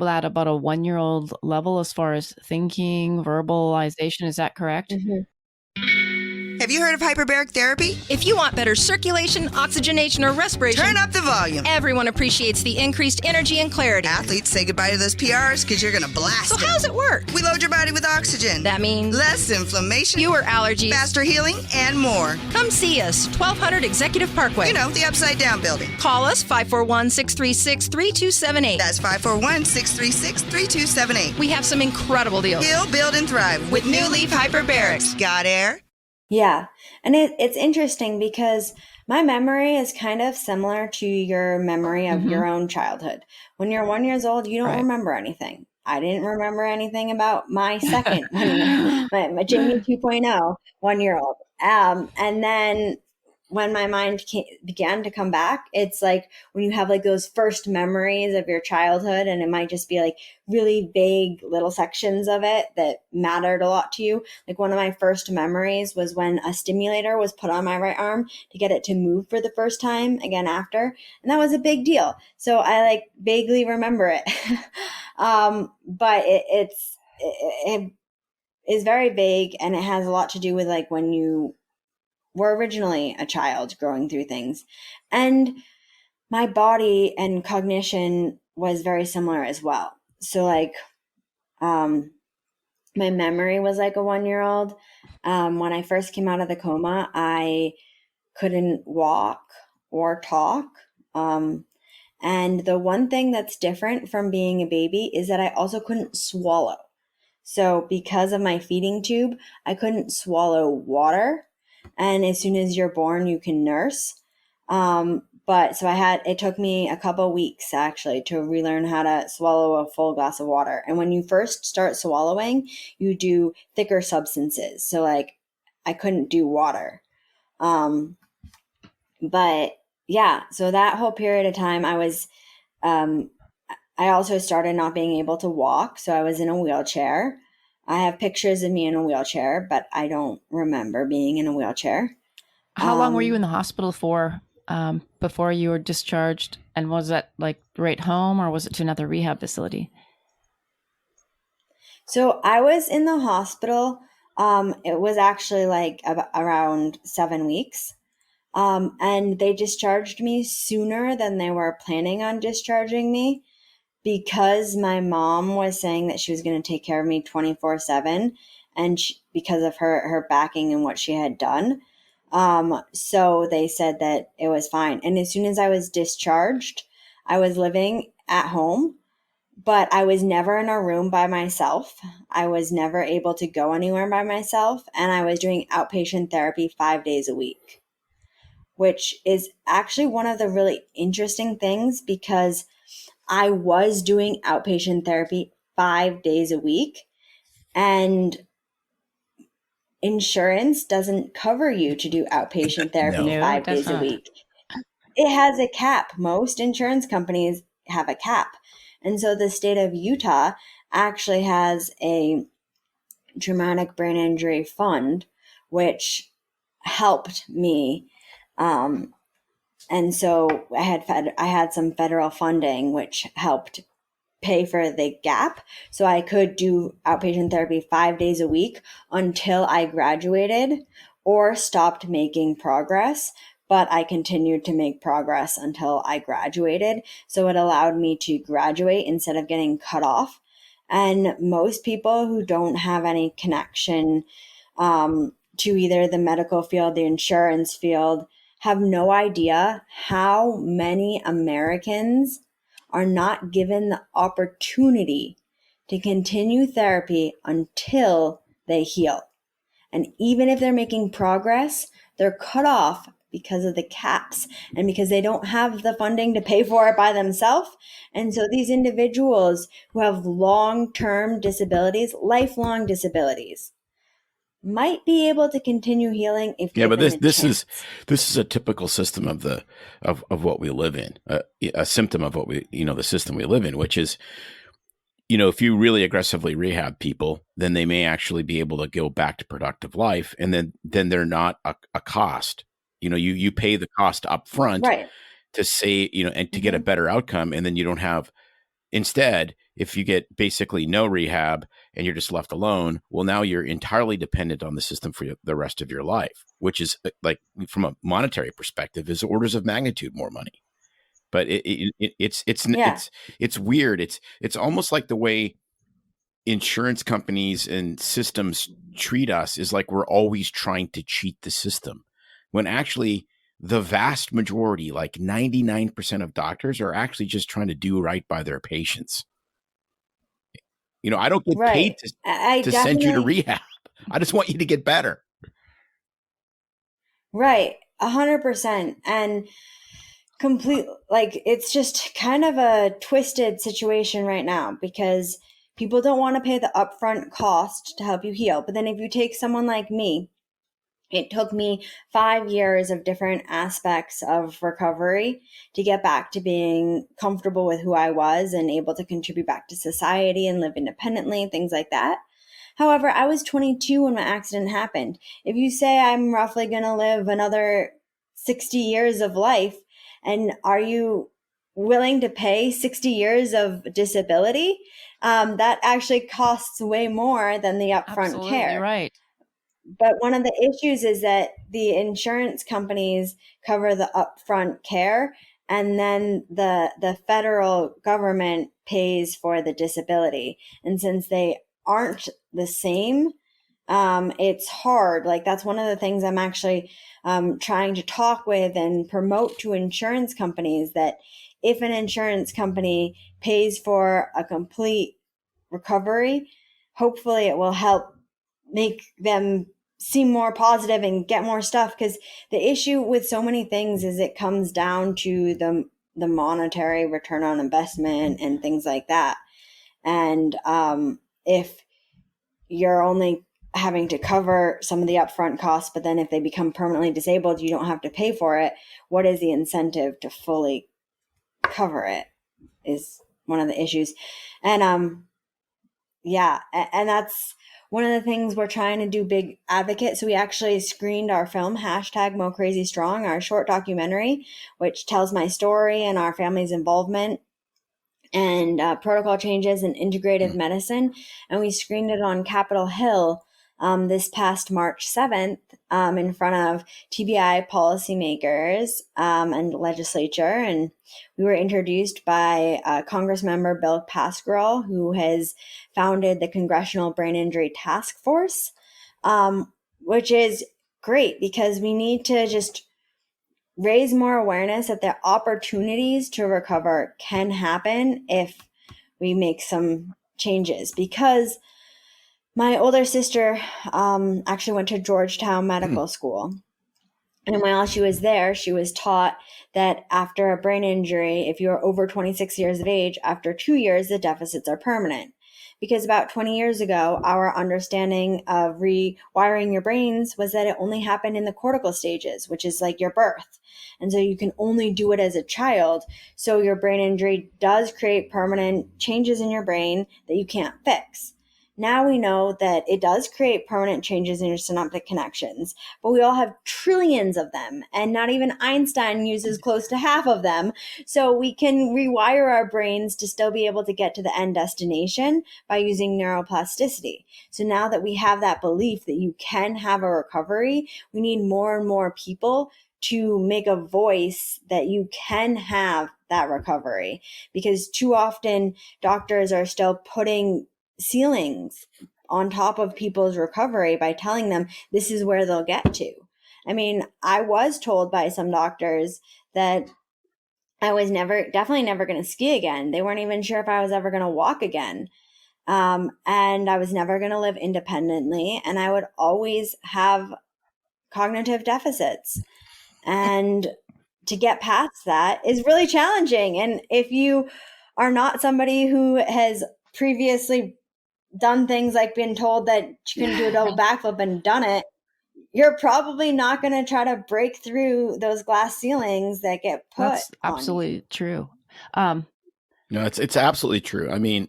at about a 1-year-old level as far as thinking, verbalization. Is that correct? Mm-hmm. Have you heard of hyperbaric therapy? If you want better circulation, oxygenation, or respiration, Turn up the volume. everyone appreciates the increased energy and clarity. Athletes say goodbye to those PRs because you're going to blast So them. how does it work? We load your body with oxygen. That means less inflammation, fewer allergies, faster healing, and more. Come see us, 1200 Executive Parkway. You know, the Upside Down building. Call us 541-636-3278. That's 541-636-3278. We have some incredible deals. Heal, build, and thrive With New Leaf Hyperbarics. Got air? Yeah. And it's interesting because my memory is kind of similar to your memory of your own childhood. When you're 1 year old, you don't remember anything. I didn't remember anything about my second, my Jamie 2.0 1-year-old. And then when my mind began to come back, it's like when you have like those first memories of your childhood, and it might just be like really vague little sections of it that mattered a lot to you. Like one of my first memories was when a stimulator was put on my right arm to get it to move for the first time again after. And that was a big deal. So I like vaguely remember it. But it is very vague, and it has a lot to do with like when you were originally a child growing through things. And my body and cognition was very similar as well. So like my memory was like a 1-year-old. When I first came out of the coma, I couldn't walk or talk. And the one thing that's different from being a baby is that I also couldn't swallow. So because of my feeding tube, I couldn't swallow water. And as soon as you're born, you can nurse. But so it took me a couple weeks actually to relearn how to swallow a full glass of water. And when you first start swallowing, you do thicker substances. So like I couldn't do water. But yeah, so that whole period of time I also started not being able to walk. So I was in a wheelchair. I have pictures of me in a wheelchair, but I don't remember being in a wheelchair. How long were you in the hospital for before you were discharged? And was that like right home, or was it to another rehab facility? So I was in the hospital. It was actually like around 7 weeks. And they discharged me sooner than they were planning on discharging me, because my mom was saying that she was going to take care of me 24/7, and because of her backing and what she had done. So they said that it was fine. And as soon as I was discharged, I was living at home, but I was never in a room by myself. I was never able to go anywhere by myself. And I was doing outpatient therapy 5 days a week, which is actually one of the really interesting things, because I was doing outpatient therapy 5 days a week, and insurance doesn't cover you to do outpatient therapy No, 5 it does days a not. week. It has a cap. Most insurance companies have a cap. And so the state of Utah actually has a traumatic brain injury fund, which helped me. And so I had some federal funding, which helped pay for the gap. So I could do outpatient therapy 5 days a week until I graduated or stopped making progress. But I continued to make progress until I graduated. So it allowed me to graduate instead of getting cut off. And most people who don't have any connection to either the medical field, the insurance field, have no idea how many Americans are not given the opportunity to continue therapy until they heal. And even if they're making progress, they're cut off because of the caps and because they don't have the funding to pay for it by themselves. And so these individuals who have long-term disabilities, lifelong disabilities, might be able to continue healing if Yeah, but given a this chance. is a typical system of what we live in, a symptom of what the system we live in, which is, if you really aggressively rehab people, then they may actually be able to go back to productive life, and then they're not a cost. You pay the cost up front Right. to say, and to get a better outcome, and then you don't have Instead, if you get basically no rehab and you're just left alone, well, now you're entirely dependent on the system for the rest of your life, which is like from a monetary perspective is orders of magnitude more money. But it's weird. It's almost like the way insurance companies and systems treat us is like we're always trying to cheat the system, when actually the vast majority, like 99% of doctors, are actually just trying to do right by their patients. I don't get paid to send you to rehab. I just want you to get better. Right. 100%. And complete, like, it's just kind of a twisted situation right now because people don't want to pay the upfront cost to help you heal. But then if you take someone like me, it took me 5 years of different aspects of recovery to get back to being comfortable with who I was and able to contribute back to society and live independently, things like that. However, I was 22 when my accident happened. If you say I'm roughly going to live another 60 years of life, and are you willing to pay 60 years of disability? That actually costs way more than the upfront Absolutely care. right. But one of the issues is that the insurance companies cover the upfront care, and then the federal government pays for the disability. And since they aren't the same, it's hard. Like, that's one of the things I'm actually trying to talk with and promote to insurance companies, that if an insurance company pays for a complete recovery, hopefully it will help make them seem more positive and get more stuff. Because the issue with so many things is it comes down to the monetary return on investment and things like that. And if you're only having to cover some of the upfront costs, but then if they become permanently disabled, you don't have to pay for it, what is the incentive to fully cover it is one of the issues. And yeah, and that's one of the things we're trying to do, big advocate. So we actually screened our film, #MoCrazyStrong, our short documentary, which tells my story and our family's involvement and protocol changes in integrative medicine. And we screened it on Capitol Hill this past March 7th in front of TBI policymakers and legislature. And we were introduced by Congress member Bill Pascrell, who has founded the Congressional Brain Injury Task Force, which is great because we need to just raise more awareness that the opportunities to recover can happen if we make some changes. Because my older sister actually went to Georgetown Medical School. And while she was there, she was taught that after a brain injury, if you're over 26 years of age, after 2 years, the deficits are permanent. Because about 20 years ago, our understanding of rewiring your brains was that it only happened in the cortical stages, which is like your birth. And so you can only do it as a child. So your brain injury does create permanent changes in your brain that you can't fix. Now we know that it does create permanent changes in your synaptic connections, but we all have trillions of them, and not even Einstein uses close to half of them. So we can rewire our brains to still be able to get to the end destination by using neuroplasticity. So now that we have that belief that you can have a recovery, we need more and more people to make a voice that you can have that recovery, because too often doctors are still putting ceilings on top of people's recovery by telling them this is where they'll get to. I mean, I was told by some doctors that I was definitely never going to ski again. They weren't even sure if I was ever going to walk again. And I was never going to live independently. And I would always have cognitive deficits. And to get past that is really challenging. And if you are not somebody who has previously done things like been told that you can do a double backflip and done it, you're probably not going to try to break through those glass ceilings that get put That's on absolutely you. true. No, it's absolutely true. I mean,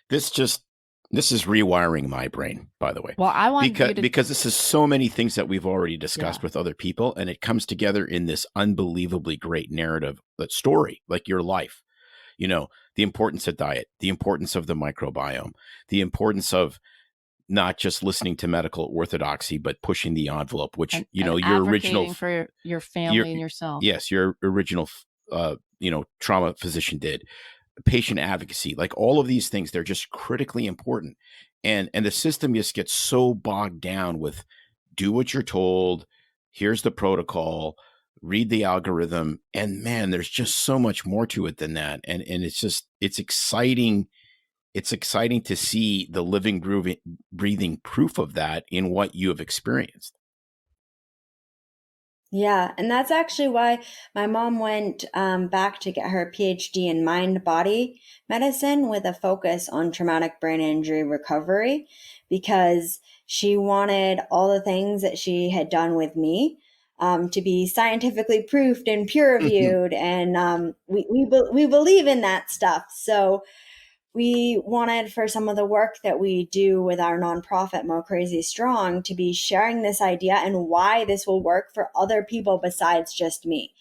this is rewiring my brain, by the way. Well, I want because this is so many things that we've already discussed with other people, and it comes together in this unbelievably great narrative, story, like your life. the importance of diet, the importance of the microbiome, the importance of not just listening to medical orthodoxy, but pushing the envelope, which, And your original, advocating for your family and yourself. yes, your original, trauma physician did. Patient advocacy, like all of these things, they're just critically important. And the system just gets so bogged down with do what you're told. Here's the protocol, read the algorithm. And man, there's just so much more to it than that. And it's exciting. It's exciting to see the living, breathing proof of that in what you have experienced. Yeah, and that's actually why my mom went back to get her PhD in mind body medicine with a focus on traumatic brain injury recovery, because she wanted all the things that she had done with me to be scientifically proofed and peer reviewed. And we believe in that stuff. So we wanted for some of the work that we do with our nonprofit, Mo Crazy Strong, to be sharing this idea and why this will work for other people besides just me.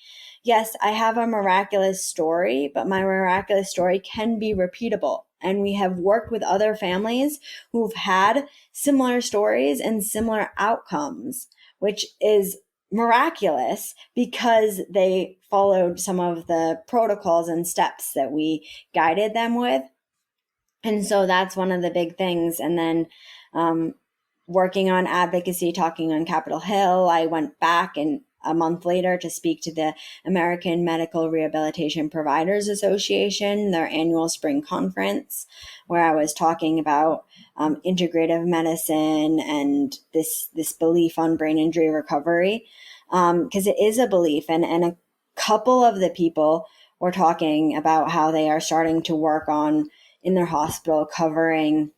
Yes, I have a miraculous story, but my miraculous story can be repeatable. And we have worked with other families who've had similar stories and similar outcomes, which is miraculous because they followed some of the protocols and steps that we guided them with. And so that's one of the big things. And then working on advocacy, talking on Capitol Hill, I went back and a month later to speak to the American Medical Rehabilitation Providers Association, their annual spring conference, where I was talking about integrative medicine and this belief on brain injury recovery, because it is a belief. And a couple of the people were talking about how they are starting to work on in their hospital covering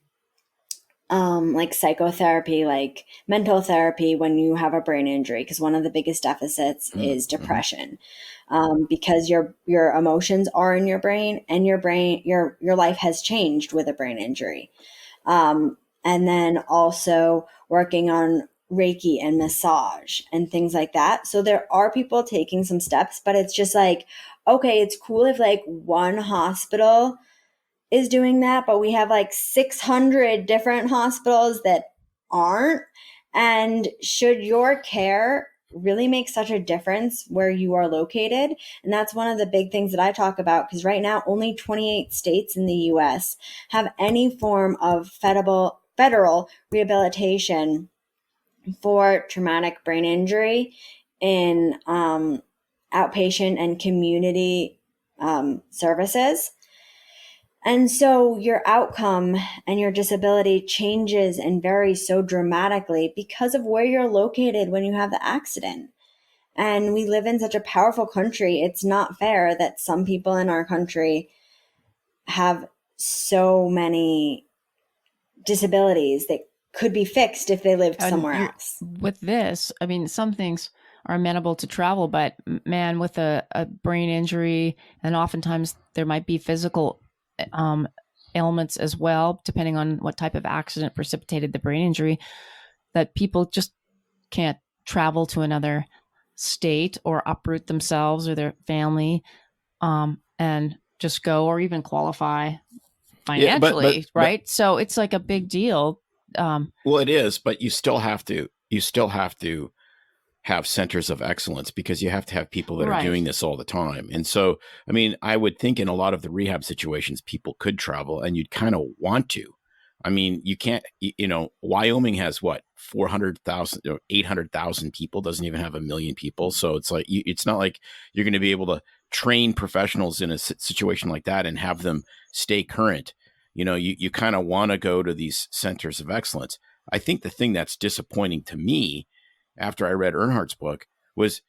like psychotherapy, like mental therapy when you have a brain injury, because one of the biggest deficits is depression, because your emotions are in your brain, and your life has changed with a brain injury. And then also working on Reiki and massage and things like that. So there are people taking some steps, but it's just like, okay, it's cool if like one hospital is doing that, but we have like 600 different hospitals that aren't. And should your care really make such a difference where you are located? And that's one of the big things that I talk about, because right now only 28 states in the US have any form of federal rehabilitation for traumatic brain injury in outpatient and community services. And so your outcome and your disability changes and varies so dramatically because of where you're located when you have the accident. And we live in such a powerful country. It's not fair that some people in our country have so many disabilities that could be fixed if they lived somewhere else. With this, I mean, some things are amenable to travel, but man, with a brain injury, and oftentimes there might be physical ailments as well, depending on what type of accident precipitated the brain injury, that people just can't travel to another state or uproot themselves or their family and just go, or even qualify financially, but right? So it's like a big deal. Well, it is, but you still have to have centers of excellence, because you have to have people that are doing this all the time. And so, I mean, I would think in a lot of the rehab situations, people could travel, and you'd kind of want to. I mean, you can't, Wyoming has what, 400,000 or 800,000 people, doesn't even have 1 million people. So it's like, it's not like you're going to be able to train professionals in a situation like that and have them stay current. You kind of want to go to these centers of excellence. I think the thing that's disappointing to me after I read Earnhardt's book was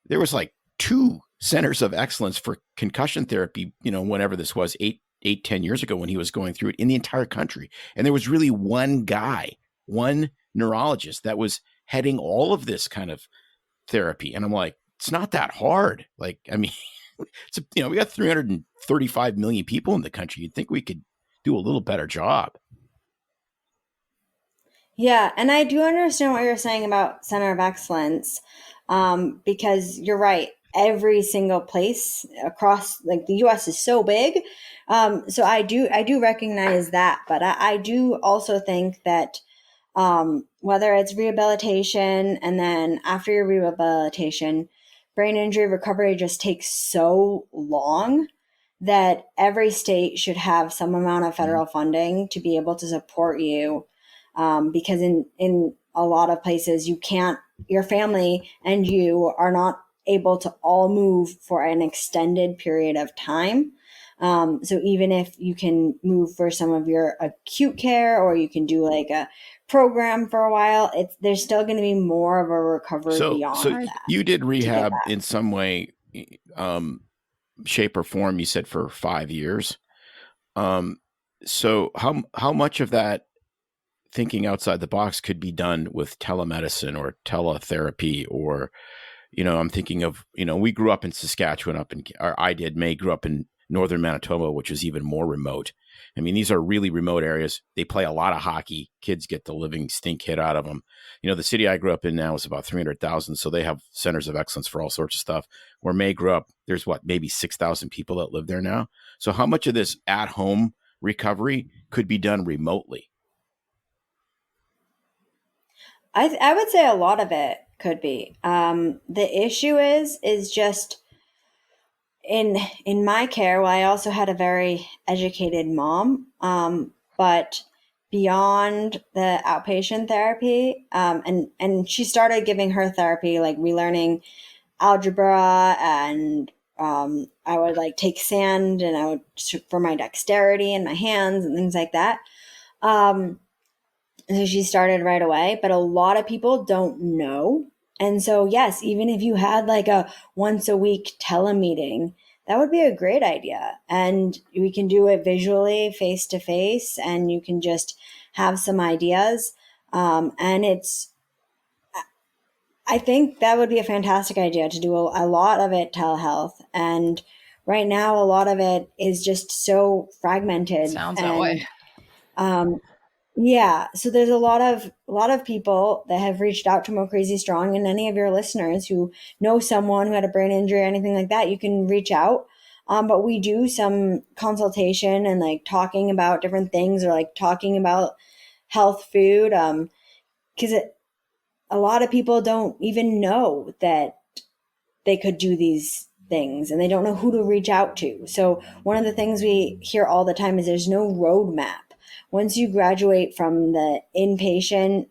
there was like 2 centers of excellence for concussion therapy, whenever this was 10 years ago when he was going through it in the entire country. And there was really one guy, one neurologist that was heading all of this kind of therapy. And I'm like, it's not that hard. Like, I mean, we got 335 million people in the country. You'd think we could do a little better job. Yeah, and I do understand what you're saying about Center of Excellence, because you're right. every single place across, like, the US is so big. So I do recognize that, but I do also think that whether it's rehabilitation, and then after your rehabilitation, brain injury recovery just takes so long that every state should have some amount of federal funding to be able to support you. Because in a lot of places, your family and you are not able to all move for an extended period of time. So even if you can move for some of your acute care, or you can do like a program for a while, there's still going to be more of a recovery beyond So that. you did rehab in some way, shape or form. You said for 5 years. So how much of that thinking outside the box could be done with telemedicine or teletherapy? Or, I'm thinking of, we grew up in Saskatchewan, May grew up in northern Manitoba, which is even more remote. I mean, these are really remote areas. They play a lot of hockey. Kids get the living stink hit out of them. The city I grew up in now is about 300,000. So they have centers of excellence for all sorts of stuff. Where May grew up, there's maybe 6,000 people that live there now. So how much of this at-home recovery could be done remotely? I would say a lot of it could be. The issue is just in my care. Well, I also had a very educated mom, but beyond the outpatient therapy, and she started giving her therapy, like relearning algebra, and I would like take sand, and I would for my dexterity in my hands and things like that. So she started right away, but a lot of people don't know. And so, yes, even if you had like a once a week telemeeting, that would be a great idea. And we can do it visually, face to face, and you can just have some ideas. I think that would be a fantastic idea to do a lot of it telehealth. And right now, a lot of it is just so fragmented. Sounds that way. Yeah, so there's a lot of people that have reached out to Mo Crazy Strong, and any of your listeners who know someone who had a brain injury or anything like that, you can reach out. But we do some consultation and like talking about different things, or like talking about health food. Because a lot of people don't even know that they could do these things, and they don't know who to reach out to. So one of the things we hear all the time is there's no roadmap. Once you graduate from the inpatient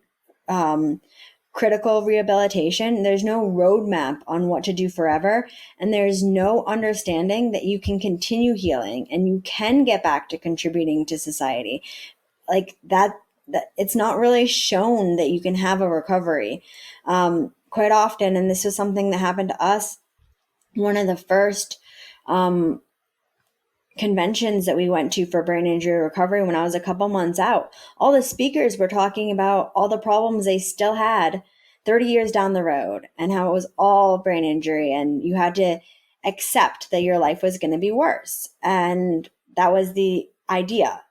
critical rehabilitation, there's no roadmap on what to do forever. And there's no understanding that you can continue healing and you can get back to contributing to society. Like that it's not really shown that you can have a recovery. Quite often, and this was something that happened to us, one of the first conventions that we went to for brain injury recovery when I was a couple months out, all the speakers were talking about all the problems they still had 30 years down the road, and how it was all brain injury, and you had to accept that your life was going to be worse. And that was the idea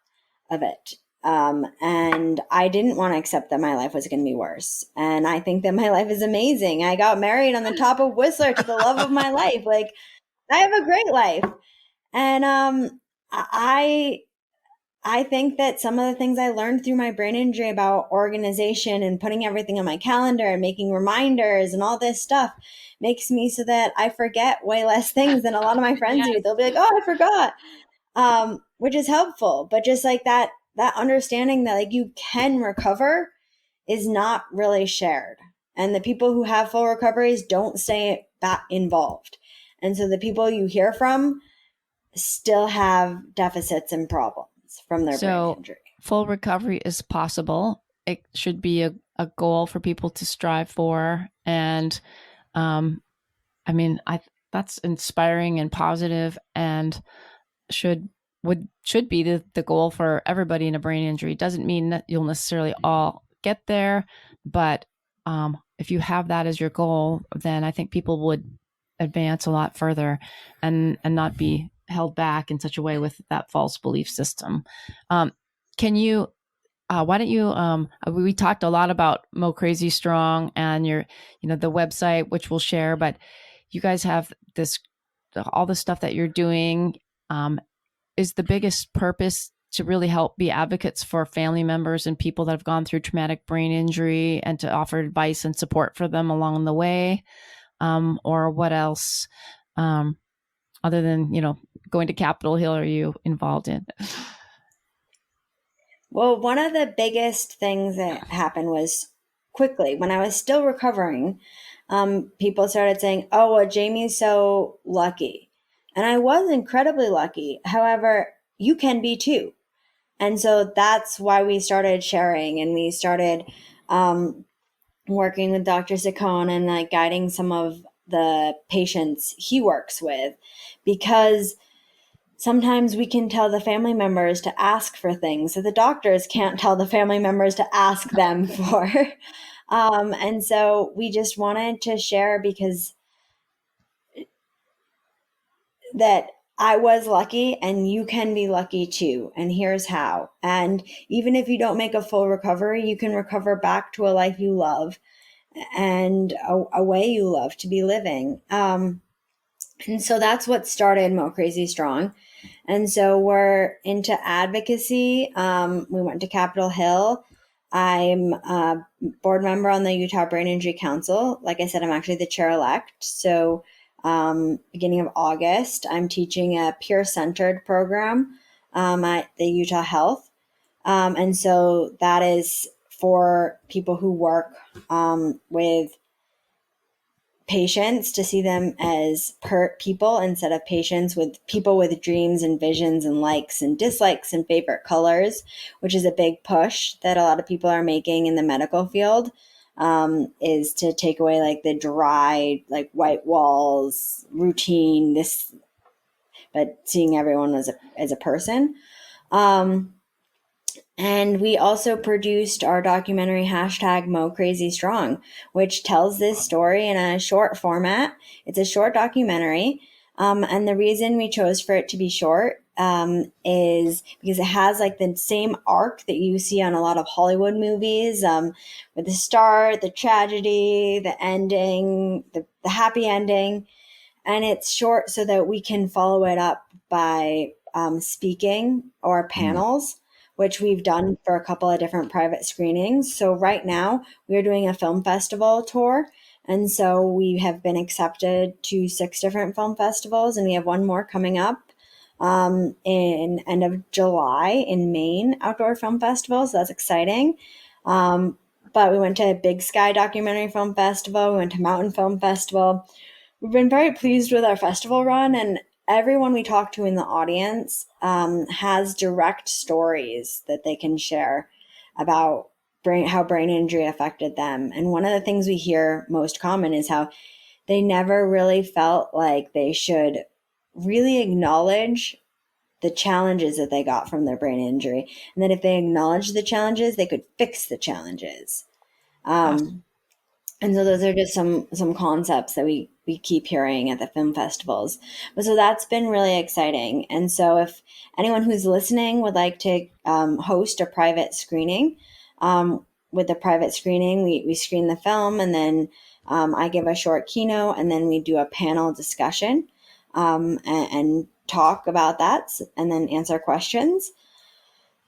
of it. And I didn't want to accept that my life was going to be worse. And I think that my life is amazing. I got married on the top of Whistler to the love of my life. Like, I have a great life. And I think that some of the things I learned through my brain injury about organization and putting everything on my calendar and making reminders and all this stuff makes me so that I forget way less things than a lot of my friends do. They'll be like, "Oh, I forgot," which is helpful. But just like that understanding that like you can recover is not really shared. And the people who have full recoveries don't stay that involved. And so the people you hear from still have deficits and problems from their brain injury. Full recovery is possible. It should be a goal for people to strive for. And that's inspiring and positive, and should be the goal for everybody in a brain injury. It doesn't mean that you'll necessarily all get there, but if you have that as your goal, then I think people would advance a lot further and not be held back in such a way with that false belief system. Can you, why don't you, we talked a lot about Mo Crazy Strong and the website, which we'll share, but you guys have all the stuff that you're doing, is the biggest purpose to really help be advocates for family members and people that have gone through traumatic brain injury, and to offer advice and support for them along the way? Or what else, other than, going to Capitol Hill, are you involved in? Well, one of the biggest things that happened was quickly when I was still recovering, people started saying, "Oh, well, Jamie's so lucky." And I was incredibly lucky. However, you can be too. And so that's why we started sharing, and we started working with Dr. Saccone and like guiding some of the patients he works with, because sometimes we can tell the family members to ask for things that the doctors can't tell the family members to ask them for. And so we just wanted to share, because that I was lucky and you can be lucky too. And here's how. And even if you don't make a full recovery, you can recover back to a life you love and a way you love to be living. And so that's what started Mo Crazy Strong. And so we're into advocacy. We went to Capitol Hill. I'm a board member on the Utah Brain Injury Council. Like I said, I'm actually the chair-elect. So beginning of August, I'm teaching a peer-centered program at the Utah Health. And so that is for people who work with patients, to see them as people instead of patients, with people with dreams and visions and likes and dislikes and favorite colors, which is a big push that a lot of people are making in the medical field, is to take away like the dry, like white walls, routine, but seeing everyone as a person. And we also produced our documentary #MoCrazyStrong, which tells this story in a short format. It's a short documentary. And the reason we chose for it to be short is because it has like the same arc that you see on a lot of Hollywood movies, with the start, the tragedy, the ending, the happy ending. And it's short so that we can follow it up by speaking or panels, which we've done for a couple of different private screenings. So right now we're doing a film festival tour. And so we have been accepted to 6 different film festivals, and we have one more coming up in end of July in Maine, Outdoor Film Festival. So that's exciting. But we went to Big Sky Documentary Film Festival. We went to Mountain Film Festival. We've been very pleased with our festival run, and everyone we talk to in the audience has direct stories that they can share about how brain injury affected them. And one of the things we hear most common is how they never really felt like they should really acknowledge the challenges that they got from their brain injury, and that if they acknowledged the challenges, they could fix the challenges. And so those are just some concepts that we keep hearing at the film festivals. But so that's been really exciting. And so if anyone who's listening would like to host a private screening, with the private screening, we screen the film, and then I give a short keynote, and then we do a panel discussion and talk about that, and then answer questions.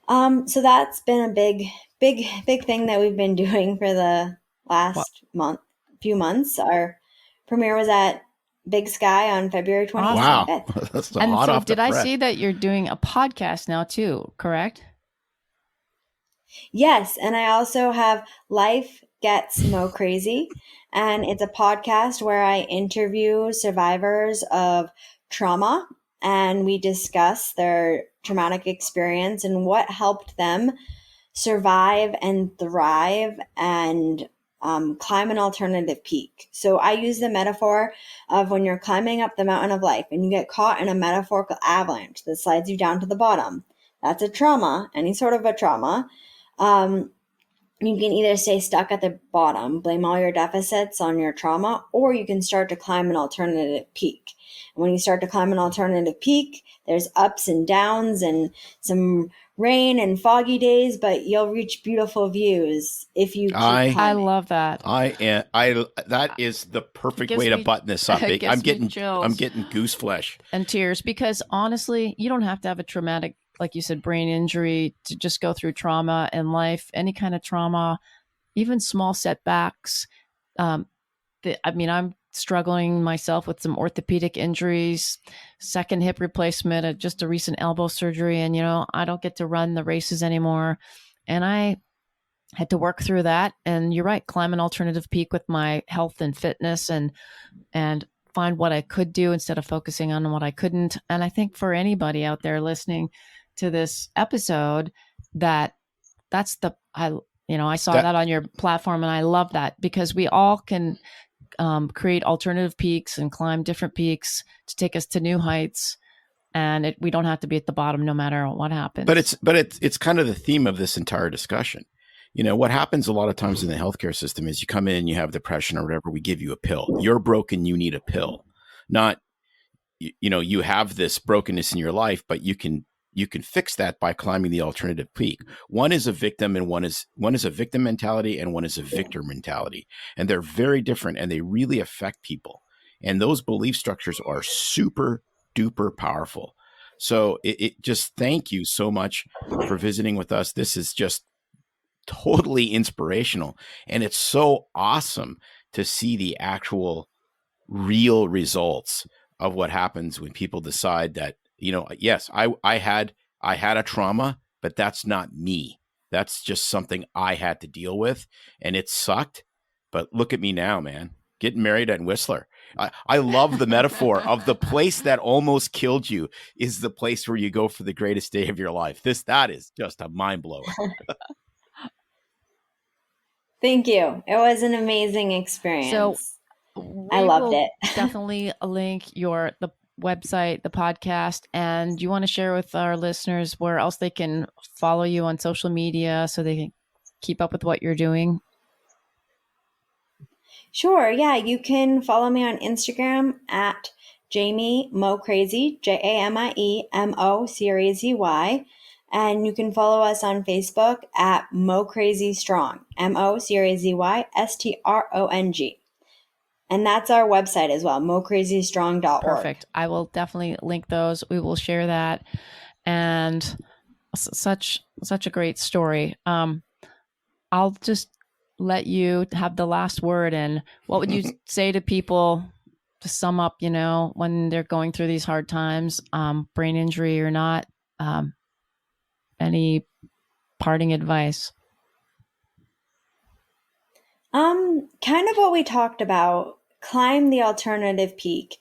So that's been a big thing that we've been doing for the last few months. Our premiere was at Big Sky on February 25th. Wow. That's And hot so off the did I press. see that you're doing a podcast now too, correct? Yes, and I also have Life Gets Mo Crazy, and it's a podcast where I interview survivors of trauma, and we discuss their traumatic experience and what helped them survive and thrive and climb an alternative peak. So I use the metaphor of when you're climbing up the mountain of life and you get caught in a metaphorical avalanche that slides you down to the bottom. That's a trauma, any sort of a trauma. you can either stay stuck at the bottom, blame all your deficits on your trauma, or you can start to climb an alternative peak. And when you start to climb an alternative peak, there's ups and downs and some rain and foggy days, but you'll reach beautiful views if you keep I climbing. love that. That is the perfect way to button this up. It I'm gives me chills. getting goose flesh and tears, because honestly, you don't have to have a traumatic, like you said, brain injury to just go through trauma in life. Any kind of trauma, even small setbacks. I'm struggling myself with some orthopedic injuries, second hip replacement, just a recent elbow surgery, and I don't get to run the races anymore, and I had to work through that. And you're right, climb an alternative peak with my health and fitness, and find what I could do instead of focusing on what I couldn't. And I think for anybody out there listening to this episode, I saw that on your platform, and I love that, because we all can create alternative peaks and climb different peaks to take us to new heights. And we don't have to be at the bottom no matter what happens. But it's kind of the theme of this entire discussion. What happens a lot of times in the healthcare system is you come in, you have depression or whatever, we give you a pill. You're broken, you need a pill. Not, you have this brokenness in your life, but you can fix that by climbing the alternative peak. One is a victim, and one is a victim mentality, and one is a victor mentality. And they're very different, and they really affect people. And those belief structures are super duper powerful. So it just, thank you so much for visiting with us. This is just totally inspirational. And it's so awesome to see the actual real results of what happens when people decide that, yes, I had a trauma, but that's not me. That's just something I had to deal with, and it sucked. But look at me now, man, getting married at Whistler. I love the metaphor of the place that almost killed you is the place where you go for the greatest day of your life. That is just a mind blower. Thank you. It was an amazing experience. So I loved it. Definitely link the website, the podcast, and you want to share with our listeners where else they can follow you on social media so they can keep up with what you're doing? Sure. Yeah. You can follow me on Instagram at Jamie Mo Crazy, JAMIEMO CRAZY. And you can follow us on Facebook at Mo Crazy Strong, MOCRAZYSTRONG. And that's our website as well, mocrazystrong.org. Perfect. I will definitely link those. We will share that. And such a great story. I'll just let you have the last word. And what would you say to people to sum up, when they're going through these hard times, brain injury or not? Any parting advice? Kind of what we talked about, climb the alternative peak.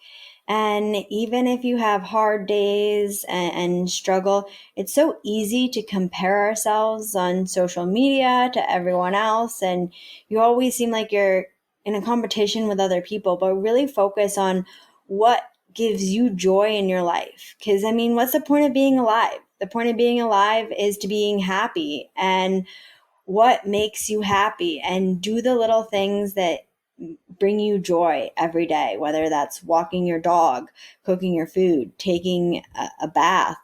And even if you have hard days and struggle, it's so easy to compare ourselves on social media to everyone else. And you always seem like you're in a competition with other people, but really focus on what gives you joy in your life. Because, what's the point of being alive? The point of being alive is to being happy, and what makes you happy, and do the little things that bring you joy every day, whether that's walking your dog, cooking your food, taking a bath.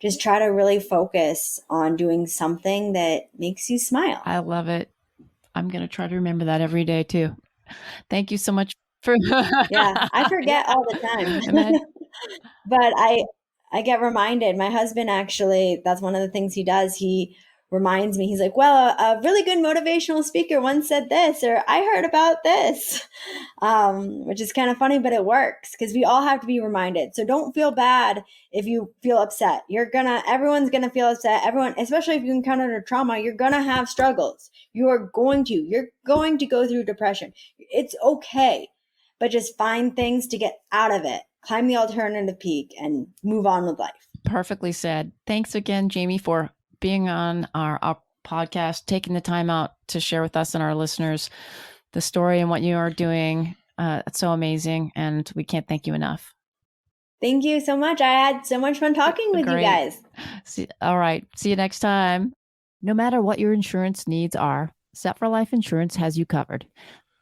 Just try to really focus on doing something that makes you smile. I love it. I'm going to try to remember that every day too. Thank you so much for Yeah, I forget all the time. But I get reminded. My husband, actually, that's one of the things he does. He reminds me, he's like, well, a really good motivational speaker once said this, or I heard about this, which is kind of funny, but it works because we all have to be reminded. So don't feel bad if you feel upset. Everyone's going to feel upset. Everyone, especially if you encounter a trauma, you're going to have struggles. You're going to go through depression. It's okay, but just find things to get out of it. Climb the alternative peak and move on with life. Perfectly said. Thanks again, Jamie, for being on our podcast, taking the time out to share with us and our listeners the story and what you are doing. It's so amazing, and we can't thank you enough. Thank you so much. I had so much fun talking with you guys. All right. See you next time. No matter what your insurance needs are, Set for Life Insurance has you covered.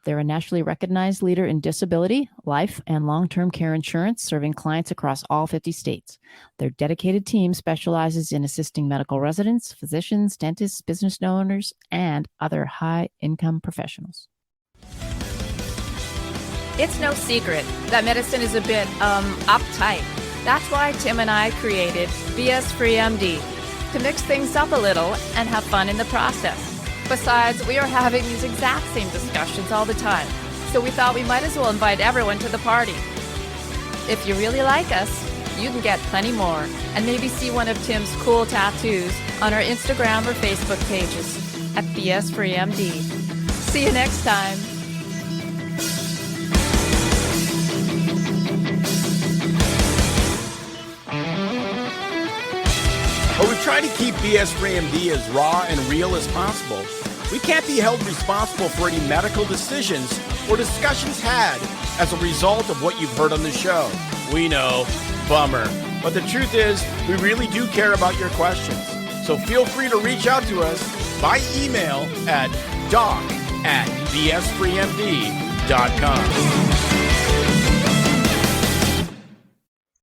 They're a nationally recognized leader in disability, life, and long-term care insurance, serving clients across all 50 states. Their dedicated team specializes in assisting medical residents, physicians, dentists, business owners, and other high-income professionals. It's no secret that medicine is a bit, uptight. That's why Tim and I created BS Free MD, to mix things up a little and have fun in the process. Besides, we are having these exact same discussions all the time, so we thought we might as well invite everyone to the party. If you really like us, you can get plenty more and maybe see one of Tim's cool tattoos on our Instagram or Facebook pages at BS Free MD. See you next time. But we try to keep BS Free MD as raw and real as possible. We can't be held responsible for any medical decisions or discussions had as a result of what you've heard on the show. We know, bummer. But the truth is, we really do care about your questions. So feel free to reach out to us by email at doc@bsfreemd.com.